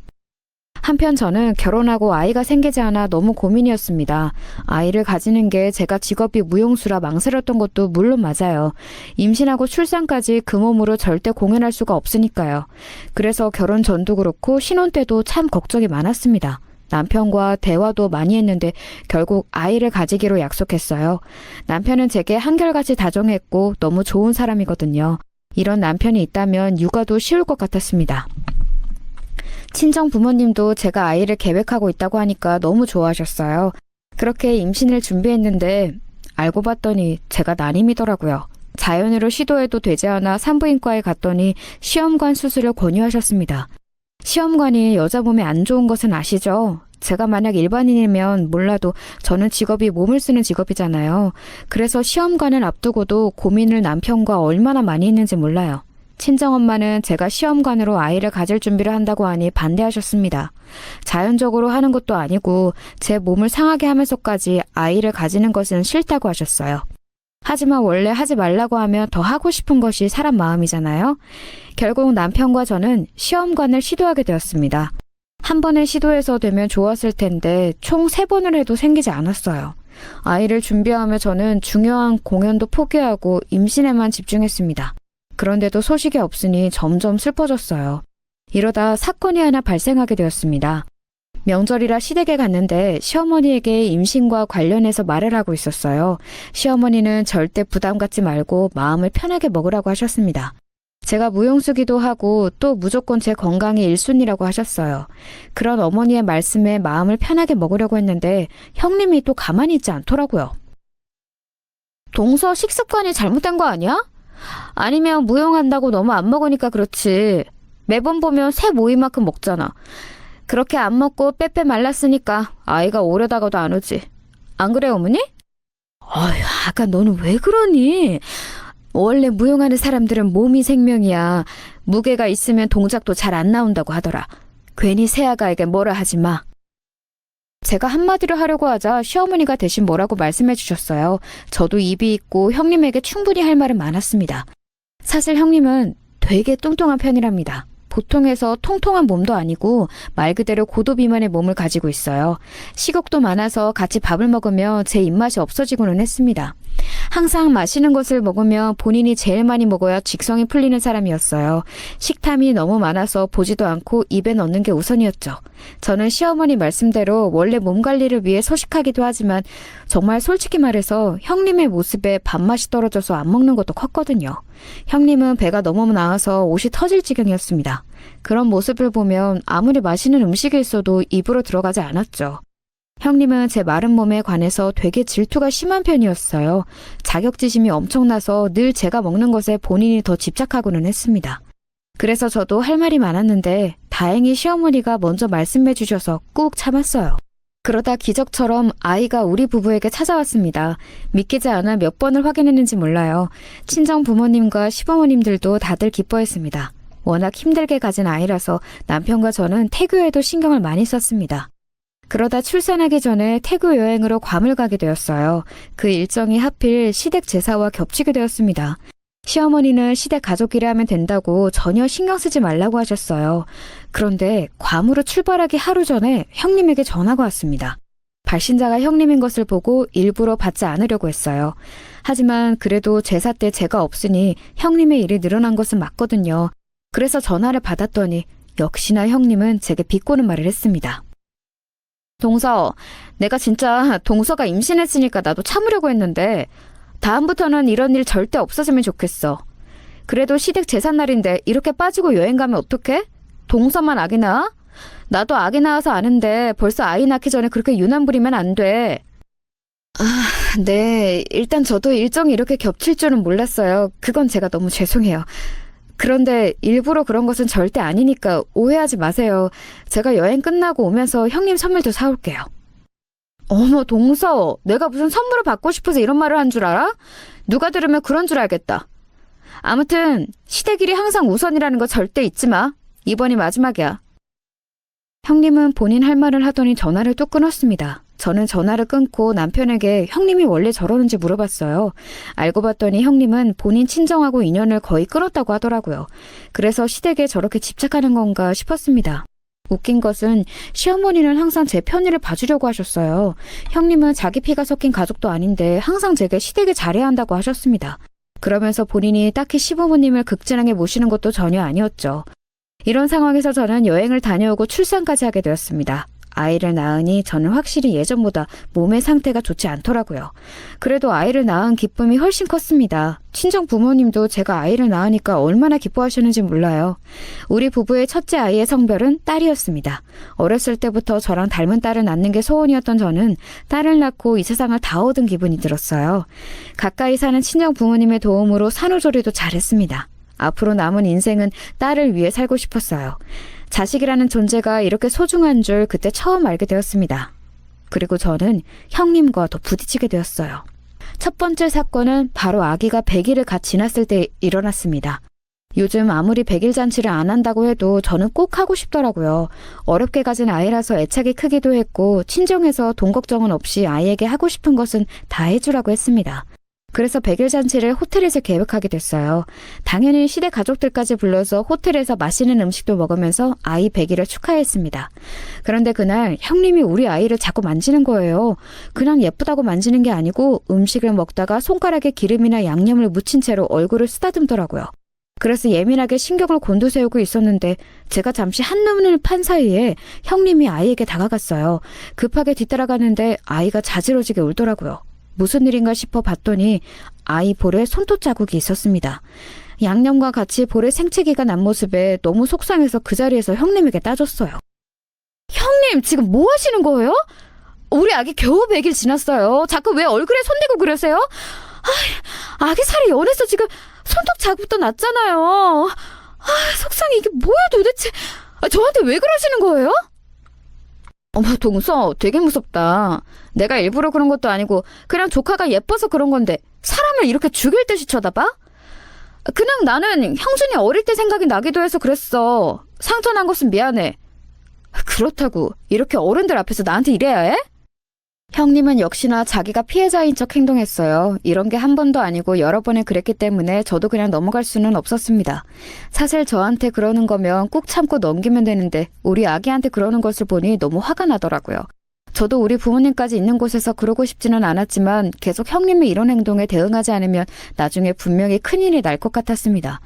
한편 저는 결혼하고 아이가 생기지 않아 너무 고민이었습니다. 아이를 가지는 게 제가 직업이 무용수라 망설였던 것도 물론 맞아요. 임신하고 출산까지 그 몸으로 절대 공연할 수가 없으니까요. 그래서 결혼 전도 그렇고 신혼 때도 참 걱정이 많았습니다. 남편과 대화도 많이 했는데 결국 아이를 가지기로 약속했어요. 남편은 제게 한결같이 다정했고 너무 좋은 사람이거든요. 이런 남편이 있다면 육아도 쉬울 것 같았습니다. 친정 부모님도 제가 아이를 계획하고 있다고 하니까 너무 좋아하셨어요. 그렇게 임신을 준비했는데 알고 봤더니 제가 난임이더라고요. 자연으로 시도해도 되지 않아 산부인과에 갔더니 시험관 수술을 권유하셨습니다. 시험관이 여자 몸에 안 좋은 것은 아시죠? 제가 만약 일반인이면 몰라도 저는 직업이 몸을 쓰는 직업이잖아요. 그래서 시험관을 앞두고도 고민을 남편과 얼마나 많이 했는지 몰라요. 친정엄마는 제가 시험관으로 아이를 가질 준비를 한다고 하니 반대하셨습니다. 자연적으로 하는 것도 아니고 제 몸을 상하게 하면서까지 아이를 가지는 것은 싫다고 하셨어요. 하지만 원래 하지 말라고 하면 더 하고 싶은 것이 사람 마음이잖아요. 결국 남편과 저는 시험관을 시도하게 되었습니다. 한 번을 시도해서 되면 좋았을 텐데 총 3번을 해도 생기지 않았어요. 아이를 준비하며 저는 중요한 공연도 포기하고 임신에만 집중했습니다. 그런데도 소식이 없으니 점점 슬퍼졌어요. 이러다 사건이 하나 발생하게 되었습니다. 명절이라 시댁에 갔는데 시어머니에게 임신과 관련해서 말을 하고 있었어요. 시어머니는 절대 부담 갖지 말고 마음을 편하게 먹으라고 하셨습니다. 제가 무용수기도 하고 또 무조건 제 건강이 1순위라고 하셨어요. 그런 어머니의 말씀에 마음을 편하게 먹으려고 했는데 형님이 또 가만히 있지 않더라고요. 동서 식습관이 잘못된 거 아니야? 아니면 무용한다고 너무 안 먹으니까 그렇지. 매번 보면 새 모이만큼 먹잖아. 그렇게 안 먹고 빼빼 말랐으니까 아이가 오려다가도 안 오지. 안 그래, 어머니? 어휴, 아가 너는 왜 그러니? 원래 무용하는 사람들은 몸이 생명이야. 무게가 있으면 동작도 잘 안 나온다고 하더라. 괜히 새아가에게 뭐라 하지 마. 제가 한마디로 하려고 하자 시어머니가 대신 뭐라고 말씀해 주셨어요. 저도 입이 있고 형님에게 충분히 할 말은 많았습니다. 사실 형님은 되게 뚱뚱한 편이랍니다. 보통에서 통통한 몸도 아니고 말 그대로 고도 비만의 몸을 가지고 있어요. 식욕도 많아서 같이 밥을 먹으며 제 입맛이 없어지고는 했습니다. 항상 맛있는 것을 먹으며 본인이 제일 많이 먹어야 직성이 풀리는 사람이었어요. 식탐이 너무 많아서 보지도 않고 입에 넣는 게 우선이었죠. 저는 시어머니 말씀대로 원래 몸 관리를 위해 소식하기도 하지만 정말 솔직히 말해서 형님의 모습에 밥맛이 떨어져서 안 먹는 것도 컸거든요. 형님은 배가 너무 나와서 옷이 터질 지경이었습니다. 그런 모습을 보면 아무리 맛있는 음식이 있어도 입으로 들어가지 않았죠. 형님은 제 마른 몸에 관해서 되게 질투가 심한 편이었어요. 자격지심이 엄청나서 늘 제가 먹는 것에 본인이 더 집착하고는 했습니다. 그래서 저도 할 말이 많았는데 다행히 시어머니가 먼저 말씀해 주셔서 꾹 참았어요. 그러다 기적처럼 아이가 우리 부부에게 찾아왔습니다. 믿기지 않아 몇 번을 확인했는지 몰라요. 친정 부모님과 시부모님들도 다들 기뻐했습니다. 워낙 힘들게 가진 아이라서 남편과 저는 태교에도 신경을 많이 썼습니다. 그러다 출산하기 전에 태교 여행으로 괌을 가게 되었어요. 그 일정이 하필 시댁 제사와 겹치게 되었습니다. 시어머니는 시댁 가족끼리 하면 된다고 전혀 신경 쓰지 말라고 하셨어요. 그런데 괌으로 출발하기 하루 전에 형님에게 전화가 왔습니다. 발신자가 형님인 것을 보고 일부러 받지 않으려고 했어요. 하지만 그래도 제사 때 제가 없으니 형님의 일이 늘어난 것은 맞거든요. 그래서 전화를 받았더니 역시나 형님은 제게 비꼬는 말을 했습니다. 동서, 내가 진짜 동서가 임신했으니까 나도 참으려고 했는데 다음부터는 이런 일 절대 없어지면 좋겠어. 그래도 시댁 제삿날인데 이렇게 빠지고 여행 가면 어떡해? 동서만 아기 낳아? 나도 아기 낳아서 아는데 벌써 아이 낳기 전에 그렇게 유난 부리면 안 돼. 네. 일단 저도 일정이 이렇게 겹칠 줄은 몰랐어요. 그건 제가 너무 죄송해요. 그런데 일부러 그런 것은 절대 아니니까 오해하지 마세요. 제가 여행 끝나고 오면서 형님 선물도 사올게요. 어머, 동서, 내가 무슨 선물을 받고 싶어서 이런 말을 한 줄 알아? 누가 들으면 그런 줄 알겠다. 아무튼 시댁 일이 항상 우선이라는 거 절대 잊지 마. 이번이 마지막이야. 형님은 본인 할 말을 하더니 전화를 또 끊었습니다. 저는 전화를 끊고 남편에게 형님이 원래 저러는지 물어봤어요. 알고 봤더니 형님은 본인 친정하고 인연을 거의 끊었다고 하더라고요. 그래서 시댁에 저렇게 집착하는 건가 싶었습니다. 웃긴 것은 시어머니는 항상 제 편의를 봐주려고 하셨어요. 형님은 자기 피가 섞인 가족도 아닌데 항상 제게 시댁에 잘해야 한다고 하셨습니다. 그러면서 본인이 딱히 시부모님을 극진하게 모시는 것도 전혀 아니었죠. 이런 상황에서 저는 여행을 다녀오고 출산까지 하게 되었습니다. 아이를 낳으니 저는 확실히 예전보다 몸의 상태가 좋지 않더라고요. 그래도 아이를 낳은 기쁨이 훨씬 컸습니다. 친정 부모님도 제가 아이를 낳으니까 얼마나 기뻐하셨는지 몰라요. 우리 부부의 첫째 아이의 성별은 딸이었습니다. 어렸을 때부터 저랑 닮은 딸을 낳는 게 소원이었던 저는 딸을 낳고 이 세상을 다 얻은 기분이 들었어요. 가까이 사는 친정 부모님의 도움으로 산후조리도 잘했습니다. 앞으로 남은 인생은 딸을 위해 살고 싶었어요. 자식이라는 존재가 이렇게 소중한 줄 그때 처음 알게 되었습니다. 그리고 저는 형님과 더 부딪히게 되었어요. 첫 번째 사건은 바로 아기가 100일을 갓 지났을 때 일어났습니다. 요즘 아무리 100일 잔치를 안 한다고 해도 저는 꼭 하고 싶더라고요. 어렵게 가진 아이라서 애착이 크기도 했고 친정에서 돈 걱정은 없이 아이에게 하고 싶은 것은 다 해주라고 했습니다. 그래서 100일 잔치를 호텔에서 계획하게 됐어요. 당연히 시댁 가족들까지 불러서 호텔에서 맛있는 음식도 먹으면서 아이 100일을 축하했습니다. 그런데 그날 형님이 우리 아이를 자꾸 만지는 거예요. 그냥 예쁘다고 만지는 게 아니고 음식을 먹다가 손가락에 기름이나 양념을 묻힌 채로 얼굴을 쓰다듬더라고요. 그래서 예민하게 신경을 곤두세우고 있었는데 제가 잠시 한눈을 판 사이에 형님이 아이에게 다가갔어요. 급하게 뒤따라가는데 아이가 자지러지게 울더라고요. 무슨 일인가 싶어 봤더니 아이 볼에 손톱 자국이 있었습니다. 양념과 같이 볼에 생채기가 난 모습에 너무 속상해서 그 자리에서 형님에게 따졌어요. 형님, 지금 뭐 하시는 거예요? 우리 아기 겨우 100일 지났어요. 자꾸 왜 얼굴에 손대고 그러세요? 아기 살이 연해서 지금 손톱 자국도 났잖아요. 속상해. 이게 뭐야 도대체. 저한테 왜 그러시는 거예요? 어머, 동서, 되게 무섭다. 내가 일부러 그런 것도 아니고 그냥 조카가 예뻐서 그런 건데 사람을 이렇게 죽일 듯이 쳐다봐? 그냥 나는 형준이 어릴 때 생각이 나기도 해서 그랬어. 상처난 것은 미안해. 그렇다고 이렇게 어른들 앞에서 나한테 이래야 해? 형님은 역시나 자기가 피해자인 척 행동했어요. 이런 게 한 번도 아니고 여러 번에 그랬기 때문에 저도 그냥 넘어갈 수는 없었습니다. 사실 저한테 그러는 거면 꾹 참고 넘기면 되는데 우리 아기한테 그러는 것을 보니 너무 화가 나더라고요. 저도 우리 부모님까지 있는 곳에서 그러고 싶지는 않았지만 계속 형님의 이런 행동에 대응하지 않으면 나중에 분명히 큰일이 날 것 같았습니다.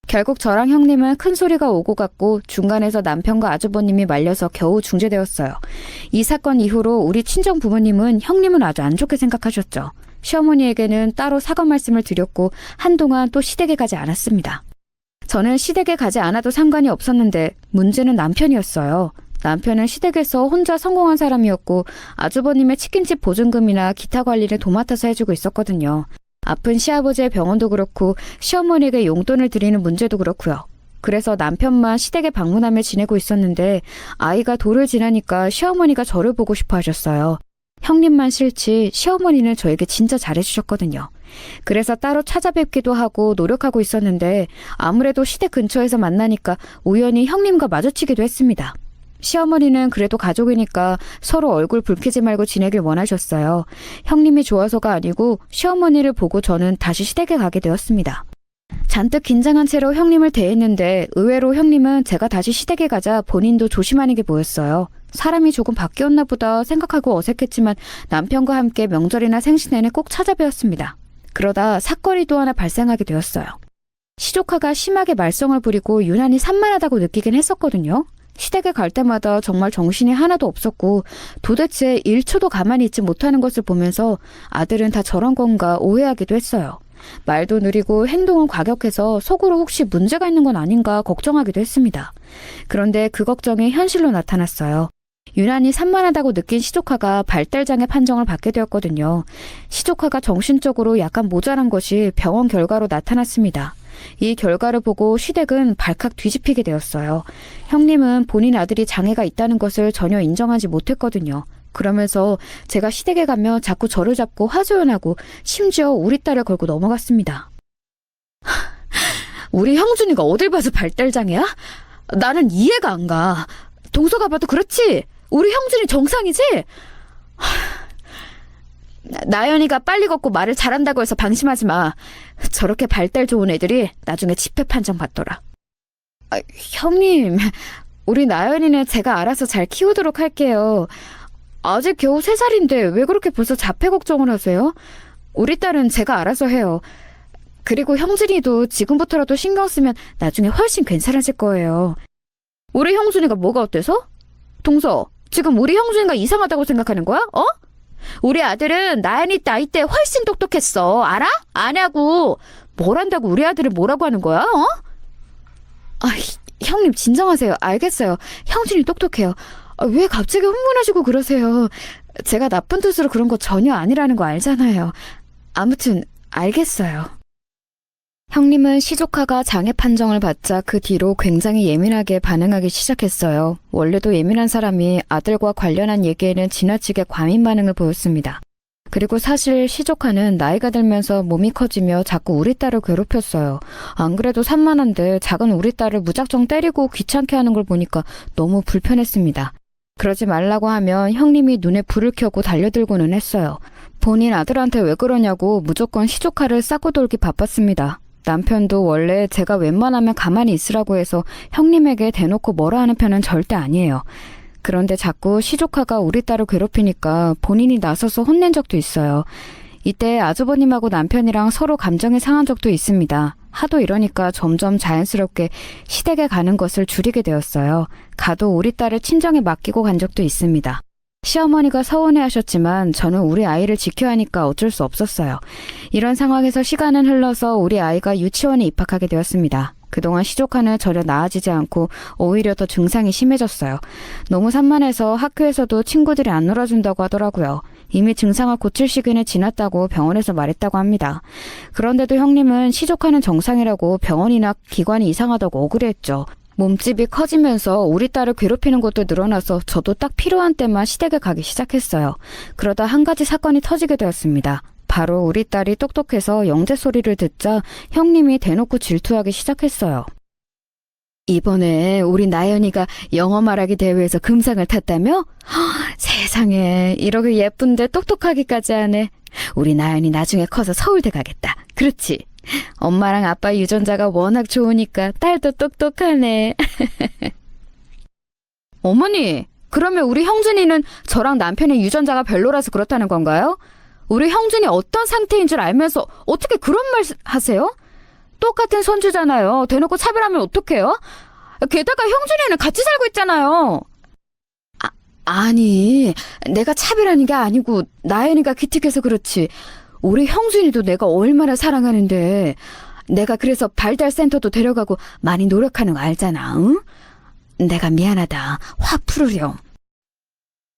결국 저랑 형님은 큰 소리가 오고 갔고 중간에서 남편과 아주버님이 말려서 겨우 중재되었어요. 이 사건 이후로 우리 친정 부모님은 형님은 아주 안 좋게 생각하셨죠. 시어머니에게는 따로 사과 말씀을 드렸고 한동안 또 시댁에 가지 않았습니다. 저는 시댁에 가지 않아도 상관이 없었는데 문제는 남편이었어요. 남편은 시댁에서 혼자 성공한 사람이었고 아주버님의 치킨집 보증금이나 기타 관리를 도맡아서 해주고 있었거든요. 아픈 시아버지의 병원도 그렇고 시어머니에게 용돈을 드리는 문제도 그렇고요. 그래서 남편만 시댁에 방문하며 지내고 있었는데 아이가 돌을 지나니까 시어머니가 저를 보고 싶어 하셨어요. 형님만 싫지 시어머니는 저에게 진짜 잘해주셨거든요. 그래서 따로 찾아뵙기도 하고 노력하고 있었는데 아무래도 시댁 근처에서 만나니까 우연히 형님과 마주치기도 했습니다. 시어머니는 그래도 가족이니까 서로 얼굴 붉히지 말고 지내길 원하셨어요. 형님이 좋아서가 아니고 시어머니를 보고 저는 다시 시댁에 가게 되었습니다. 잔뜩 긴장한 채로 형님을 대했는데 의외로 형님은 제가 다시 시댁에 가자 본인도 조심하는 게 보였어요. 사람이 조금 바뀌었나 보다 생각하고 어색했지만 남편과 함께 명절이나 생신에는 꼭 찾아뵈었습니다. 그러다 사건이 또 하나 발생하게 되었어요. 시조카가 심하게 말썽을 부리고 유난히 산만하다고 느끼긴 했었거든요. 시댁에 갈 때마다 정말 정신이 하나도 없었고 도대체 1초도 가만히 있지 못하는 것을 보면서 아들은 다 저런 건가 오해하기도 했어요. 말도 느리고 행동은 과격해서 속으로 혹시 문제가 있는 건 아닌가 걱정하기도 했습니다. 그런데 그 걱정이 현실로 나타났어요. 유난히 산만하다고 느낀 시조카가 발달장애 판정을 받게 되었거든요. 시조카가 정신적으로 약간 모자란 것이 병원 결과로 나타났습니다. 이 결과를 보고 시댁은 발칵 뒤집히게 되었어요. 형님은 본인 아들이 장애가 있다는 것을 전혀 인정하지 못했거든요. 그러면서 제가 시댁에 가면 자꾸 저를 잡고 화조연하고 심지어 우리 딸을 걸고 넘어갔습니다. 우리 형준이가 어딜 봐서 발달장애야? 나는 이해가 안 가. 동서가 봐도 그렇지? 우리 형준이 정상이지? 나연이가 빨리 걷고 말을 잘한다고 해서 방심하지 마. 저렇게 발달 좋은 애들이 나중에 집회 판정 받더라. 형님, 우리 나연이는 제가 알아서 잘 키우도록 할게요. 아직 겨우 3살인데 왜 그렇게 벌써 자폐 걱정을 하세요? 우리 딸은 제가 알아서 해요. 그리고 형준이도 지금부터라도 신경 쓰면 나중에 훨씬 괜찮아질 거예요. 우리 형준이가 뭐가 어때서? 동서, 지금 우리 형준이가 이상하다고 생각하는 거야? 어? 우리 아들은 나연이 나이 때 훨씬 똑똑했어. 알아? 아냐고. 뭘 안다고 우리 아들을 뭐라고 하는 거야? 어? 형님 진정하세요. 알겠어요. 형준이 똑똑해요. 왜 갑자기 흥분하시고 그러세요? 제가 나쁜 뜻으로 그런 거 전혀 아니라는 거 알잖아요. 아무튼 알겠어요. 형님은 시조카가 장애 판정을 받자 그 뒤로 굉장히 예민하게 반응하기 시작했어요. 원래도 예민한 사람이 아들과 관련한 얘기에는 지나치게 과민 반응을 보였습니다. 그리고 사실 시조카는 나이가 들면서 몸이 커지며 자꾸 우리 딸을 괴롭혔어요. 안 그래도 산만한데 작은 우리 딸을 무작정 때리고 귀찮게 하는 걸 보니까 너무 불편했습니다. 그러지 말라고 하면 형님이 눈에 불을 켜고 달려들고는 했어요. 본인 아들한테 왜 그러냐고 무조건 시조카를 싸고 돌기 바빴습니다. 남편도 원래 제가 웬만하면 가만히 있으라고 해서 형님에게 대놓고 뭐라 하는 편은 절대 아니에요. 그런데 자꾸 시조카가 우리 딸을 괴롭히니까 본인이 나서서 혼낸 적도 있어요. 이때 아주버님하고 남편이랑 서로 감정이 상한 적도 있습니다. 하도 이러니까 점점 자연스럽게 시댁에 가는 것을 줄이게 되었어요. 가도 우리 딸을 친정에 맡기고 간 적도 있습니다. 시어머니가 서운해하셨지만 저는 우리 아이를 지켜야 하니까 어쩔 수 없었어요. 이런 상황에서 시간은 흘러서 우리 아이가 유치원에 입학하게 되었습니다. 그동안 시조카는 전혀 나아지지 않고 오히려 더 증상이 심해졌어요. 너무 산만해서 학교에서도 친구들이 안 놀아준다고 하더라고요. 이미 증상을 고칠 시기는 지났다고 병원에서 말했다고 합니다. 그런데도 형님은 시조카는 정상이라고 병원이나 기관이 이상하다고 억울해했죠. 몸집이 커지면서 우리 딸을 괴롭히는 것도 늘어나서 저도 딱 필요한 때만 시댁에 가기 시작했어요. 그러다 한 가지 사건이 터지게 되었습니다. 바로 우리 딸이 똑똑해서 영재 소리를 듣자 형님이 대놓고 질투하기 시작했어요. 이번에 우리 나연이가 영어 말하기 대회에서 금상을 탔다며? 세상에, 이렇게 예쁜데 똑똑하기까지 하네. 우리 나연이 나중에 커서 서울대 가겠다. 그렇지? 엄마랑 아빠 유전자가 워낙 좋으니까 딸도 똑똑하네. 어머니, 그러면 우리 형준이는 저랑 남편의 유전자가 별로라서 그렇다는 건가요? 우리 형준이 어떤 상태인 줄 알면서 어떻게 그런 말 하세요? 똑같은 손주잖아요. 대놓고 차별하면 어떡해요? 게다가 형준이는 같이 살고 있잖아요. 아니, 내가 차별하는 게 아니고 나연이가 기특해서 그렇지. 우리 형준이도 내가 얼마나 사랑하는데. 내가 그래서 발달센터도 데려가고 많이 노력하는 거 알잖아. 응? 내가 미안하다. 화 풀으렴.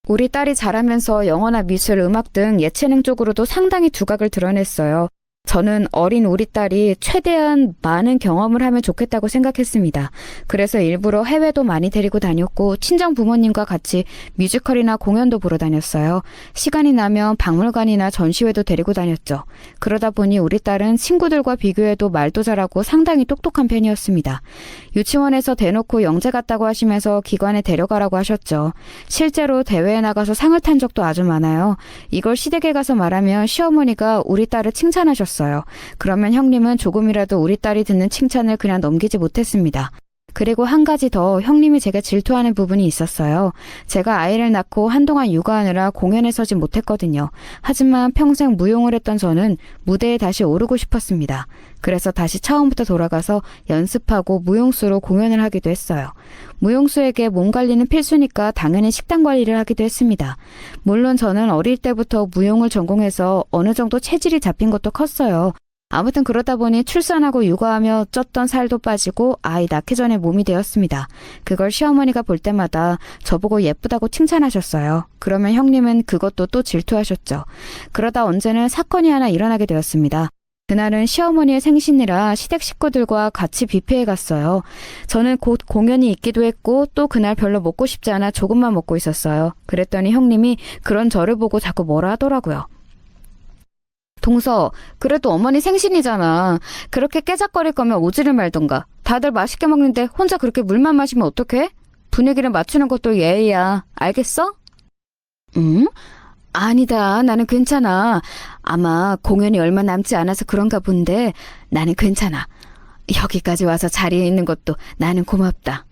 우리 딸이 자라면서 영어나 미술, 음악 등 예체능 쪽으로도 상당히 두각을 드러냈어요. 저는 어린 우리 딸이 최대한 많은 경험을 하면 좋겠다고 생각했습니다. 그래서 일부러 해외도 많이 데리고 다녔고 친정 부모님과 같이 뮤지컬이나 공연도 보러 다녔어요. 시간이 나면 박물관이나 전시회도 데리고 다녔죠. 그러다 보니 우리 딸은 친구들과 비교해도 말도 잘하고 상당히 똑똑한 편이었습니다. 유치원에서 대놓고 영재 같다고 하시면서 기관에 데려가라고 하셨죠. 실제로 대회에 나가서 상을 탄 적도 아주 많아요. 이걸 시댁에 가서 말하면 시어머니가 우리 딸을 칭찬하셨어요. 그러면 형님은 조금이라도 우리 딸이 듣는 칭찬을 그냥 넘기지 못했습니다. 그리고 한 가지 더 형님이 제가 질투하는 부분이 있었어요. 제가 아이를 낳고 한동안 육아하느라 공연에 서지 못했거든요. 하지만 평생 무용을 했던 저는 무대에 다시 오르고 싶었습니다. 그래서 다시 처음부터 돌아가서 연습하고 무용수로 공연을 하기도 했어요. 무용수에게 몸 관리는 필수니까 당연히 식단 관리를 하기도 했습니다. 물론 저는 어릴 때부터 무용을 전공해서 어느 정도 체질이 잡힌 것도 컸어요. 아무튼 그러다 보니 출산하고 육아하며 쪘던 살도 빠지고 아이 낳기 전에 몸이 되었습니다. 그걸 시어머니가 볼 때마다 저보고 예쁘다고 칭찬하셨어요. 그러면 형님은 그것도 또 질투하셨죠. 그러다 언제는 사건이 하나 일어나게 되었습니다. 그날은 시어머니의 생신이라 시댁 식구들과 같이 뷔페에 갔어요. 저는 곧 공연이 있기도 했고 또 그날 별로 먹고 싶지 않아 조금만 먹고 있었어요. 그랬더니 형님이 그런 저를 보고 자꾸 뭐라 하더라고요. 동서, 그래도 어머니 생신이잖아. 그렇게 깨작거릴 거면 오지를 말던가. 다들 맛있게 먹는데 혼자 그렇게 물만 마시면 어떡해? 분위기를 맞추는 것도 예의야. 알겠어? 응? 아니다. 나는 괜찮아. 아마 공연이 얼마 남지 않아서 그런가 본데 나는 괜찮아. 여기까지 와서 자리에 있는 것도 나는 고맙다.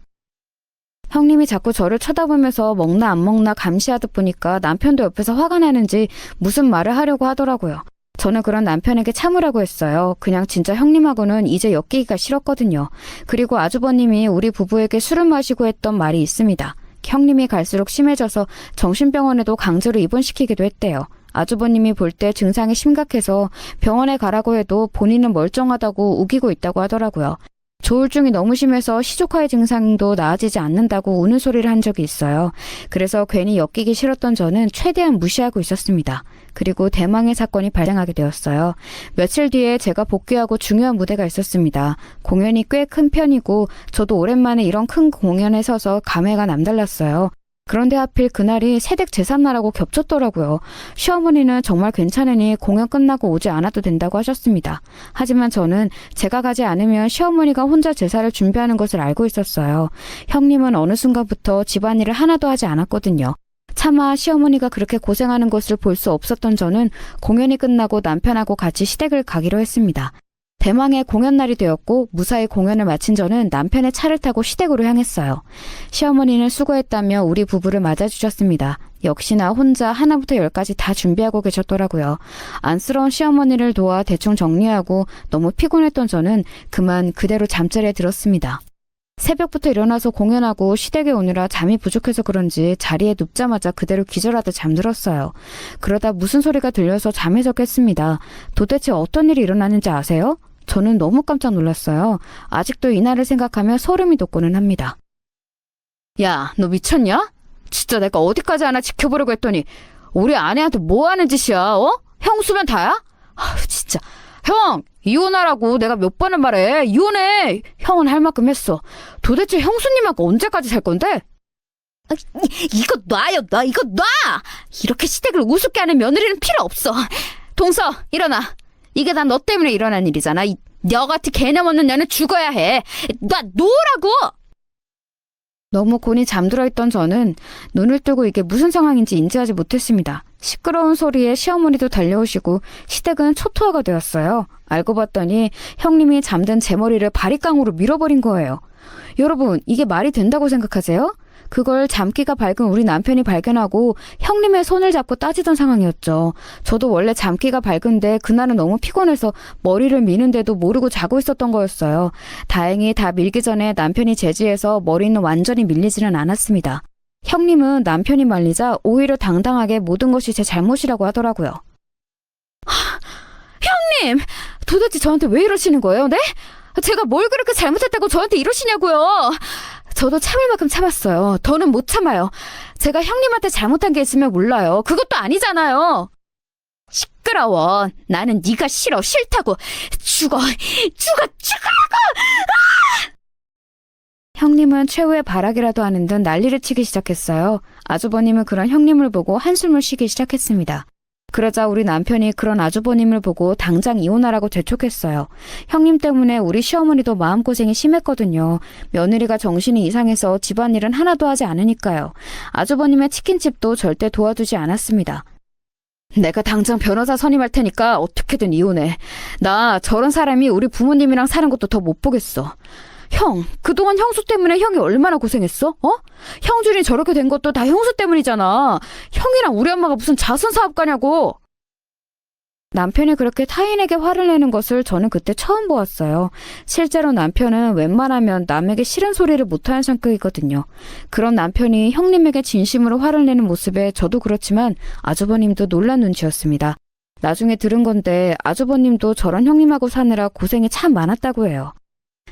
형님이 자꾸 저를 쳐다보면서 먹나 안 먹나 감시하듯 보니까 남편도 옆에서 화가 나는지 무슨 말을 하려고 하더라고요. 저는 그런 남편에게 참으라고 했어요. 그냥 진짜 형님하고는 이제 엮이기가 싫었거든요. 그리고 아주버님이 우리 부부에게 술을 마시고 했던 말이 있습니다. 형님이 갈수록 심해져서 정신병원에도 강제로 입원시키기도 했대요. 아주버님이 볼 때 증상이 심각해서 병원에 가라고 해도 본인은 멀쩡하다고 우기고 있다고 하더라고요. 조울증이 너무 심해서 시조카의 증상도 나아지지 않는다고 우는 소리를 한 적이 있어요. 그래서 괜히 엮이기 싫었던 저는 최대한 무시하고 있었습니다. 그리고 대망의 사건이 발생하게 되었어요. 며칠 뒤에 제가 복귀하고 중요한 무대가 있었습니다. 공연이 꽤 큰 편이고 저도 오랜만에 이런 큰 공연에 서서 감회가 남달랐어요. 그런데 하필 그날이 세댁 제삿날하고 겹쳤더라고요. 시어머니는 정말 괜찮으니 공연 끝나고 오지 않아도 된다고 하셨습니다. 하지만 저는 제가 가지 않으면 시어머니가 혼자 제사를 준비하는 것을 알고 있었어요. 형님은 어느 순간부터 집안일을 하나도 하지 않았거든요. 차마 시어머니가 그렇게 고생하는 것을 볼 수 없었던 저는 공연이 끝나고 남편하고 같이 시댁을 가기로 했습니다. 대망의 공연날이 되었고 무사히 공연을 마친 저는 남편의 차를 타고 시댁으로 향했어요. 시어머니는 수고했다며 우리 부부를 맞아주셨습니다. 역시나 혼자 하나부터 열까지 다 준비하고 계셨더라고요. 안쓰러운 시어머니를 도와 대충 정리하고 너무 피곤했던 저는 그만 그대로 잠자리에 들었습니다. 새벽부터 일어나서 공연하고 시댁에 오느라 잠이 부족해서 그런지 자리에 눕자마자 그대로 기절하다 잠들었어요. 그러다 무슨 소리가 들려서 잠에서 깼습니다. 도대체 어떤 일이 일어나는지 아세요? 저는 너무 깜짝 놀랐어요. 아직도 이날을 생각하며 소름이 돋고는 합니다. 야, 너 미쳤냐? 진짜 내가 어디까지 하나 지켜보려고 했더니 우리 아내한테 뭐 하는 짓이야, 어? 형수면 다야? 아우, 진짜. 형! 이혼하라고 내가 몇 번을 말해. 이혼해! 형은 할 만큼 했어. 도대체 형수님하고 언제까지 살 건데? 이거 놔요, 이거 놔! 이렇게 시댁을 우습게 하는 며느리는 필요 없어. 동서, 일어나. 이게 다 너 때문에 일어난 일이잖아. 너 같은 개념 없는 년은 죽어야 해. 나 놓으라고! 너무 곤히 잠들어 있던 저는 눈을 뜨고 이게 무슨 상황인지 인지하지 못했습니다. 시끄러운 소리에 시어머니도 달려오시고 시댁은 초토화가 되었어요. 알고 봤더니 형님이 잠든 제 머리를 바리깡으로 밀어버린 거예요. 여러분, 이게 말이 된다고 생각하세요? 그걸 잠기가 밝은 우리 남편이 발견하고 형님의 손을 잡고 따지던 상황이었죠. 저도 원래 잠기가 밝은데 그날은 너무 피곤해서 머리를 미는데도 모르고 자고 있었던 거였어요. 다행히 다 밀기 전에 남편이 제지해서 머리는 완전히 밀리지는 않았습니다. 형님은 남편이 말리자 오히려 당당하게 모든 것이 제 잘못이라고 하더라고요. 형님! 도대체 저한테 왜 이러시는 거예요, 네? 제가 뭘 그렇게 잘못했다고 저한테 이러시냐고요? 저도 참을 만큼 참았어요. 더는 못 참아요. 제가 형님한테 잘못한 게 있으면 몰라요. 그것도 아니잖아요. 시끄러워. 나는 네가 싫어. 싫다고. 죽으라고! 형님은 최후의 발악이라도 하는 듯 난리를 치기 시작했어요. 아주버님은 그런 형님을 보고 한숨을 쉬기 시작했습니다. 그러자 우리 남편이 그런 아주버님을 보고 당장 이혼하라고 재촉했어요. 형님 때문에 우리 시어머니도 마음고생이 심했거든요. 며느리가 정신이 이상해서 집안일은 하나도 하지 않으니까요. 아주버님의 치킨집도 절대 도와주지 않았습니다. 내가 당장 변호사 선임할 테니까 어떻게든 이혼해. 나 저런 사람이 우리 부모님이랑 사는 것도 더 못 보겠어. 형, 그동안 형수 때문에 형이 얼마나 고생했어? 어? 형준이 저렇게 된 것도 다 형수 때문이잖아. 형이랑 우리 엄마가 무슨 자선사업가냐고. 남편이 그렇게 타인에게 화를 내는 것을 저는 그때 처음 보았어요. 실제로 남편은 웬만하면 남에게 싫은 소리를 못하는 성격이거든요. 그런 남편이 형님에게 진심으로 화를 내는 모습에 저도 그렇지만 아주버님도 놀란 눈치였습니다. 나중에 들은 건데 아주버님도 저런 형님하고 사느라 고생이 참 많았다고 해요.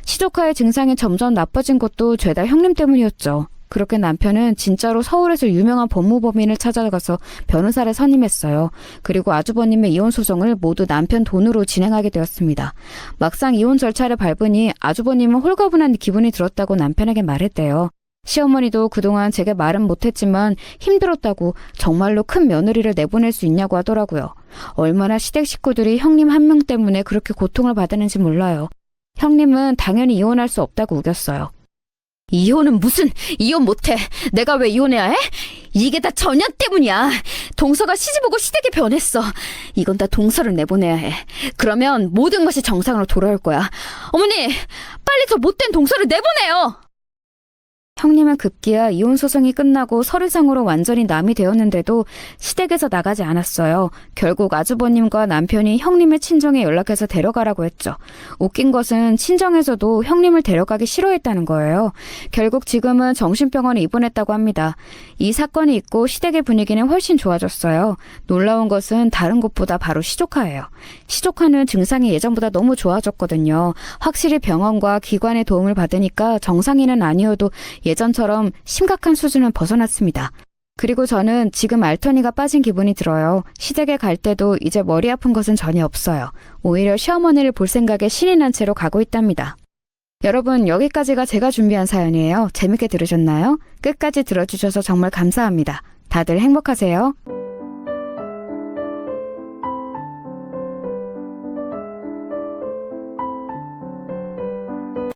시조카의 증상이 점점 나빠진 것도 죄다 형님 때문이었죠. 그렇게 남편은 진짜로 서울에서 유명한 법무법인을 찾아가서 변호사를 선임했어요. 그리고 아주버님의 이혼 소송을 모두 남편 돈으로 진행하게 되었습니다. 막상 이혼 절차를 밟으니 아주버님은 홀가분한 기분이 들었다고 남편에게 말했대요. 시어머니도 그동안 제게 말은 못했지만 힘들었다고 정말로 큰 며느리를 내보낼 수 있냐고 하더라고요. 얼마나 시댁 식구들이 형님 한 명 때문에 그렇게 고통을 받았는지 몰라요. 형님은 당연히 이혼할 수 없다고 우겼어요. 이혼은 무슨 이혼 못해. 내가 왜 이혼해야 해? 이게 다 전현 때문이야. 동서가 시집 오고 시댁이 변했어. 이건 다 동서를 내보내야 해. 그러면 모든 것이 정상으로 돌아올 거야. 어머니, 빨리 저 못된 동서를 내보내요. 형님은 급기야 이혼 소송이 끝나고 서류상으로 완전히 남이 되었는데도 시댁에서 나가지 않았어요. 결국 아주버님과 남편이 형님의 친정에 연락해서 데려가라고 했죠. 웃긴 것은 친정에서도 형님을 데려가기 싫어했다는 거예요. 결국 지금은 정신병원에 입원했다고 합니다. 이 사건이 있고 시댁의 분위기는 훨씬 좋아졌어요. 놀라운 것은 다른 곳보다 바로 시조카예요. 시조카는 증상이 예전보다 너무 좋아졌거든요. 확실히 병원과 기관의 도움을 받으니까 정상인은 아니어도 예전처럼 심각한 수준은 벗어났습니다. 그리고 저는 지금 알터니가 빠진 기분이 들어요. 시댁에 갈 때도 이제 머리 아픈 것은 전혀 없어요. 오히려 시어머니를 볼 생각에 신이 난 채로 가고 있답니다. 여러분, 여기까지가 제가 준비한 사연이에요. 재밌게 들으셨나요? 끝까지 들어주셔서 정말 감사합니다. 다들 행복하세요.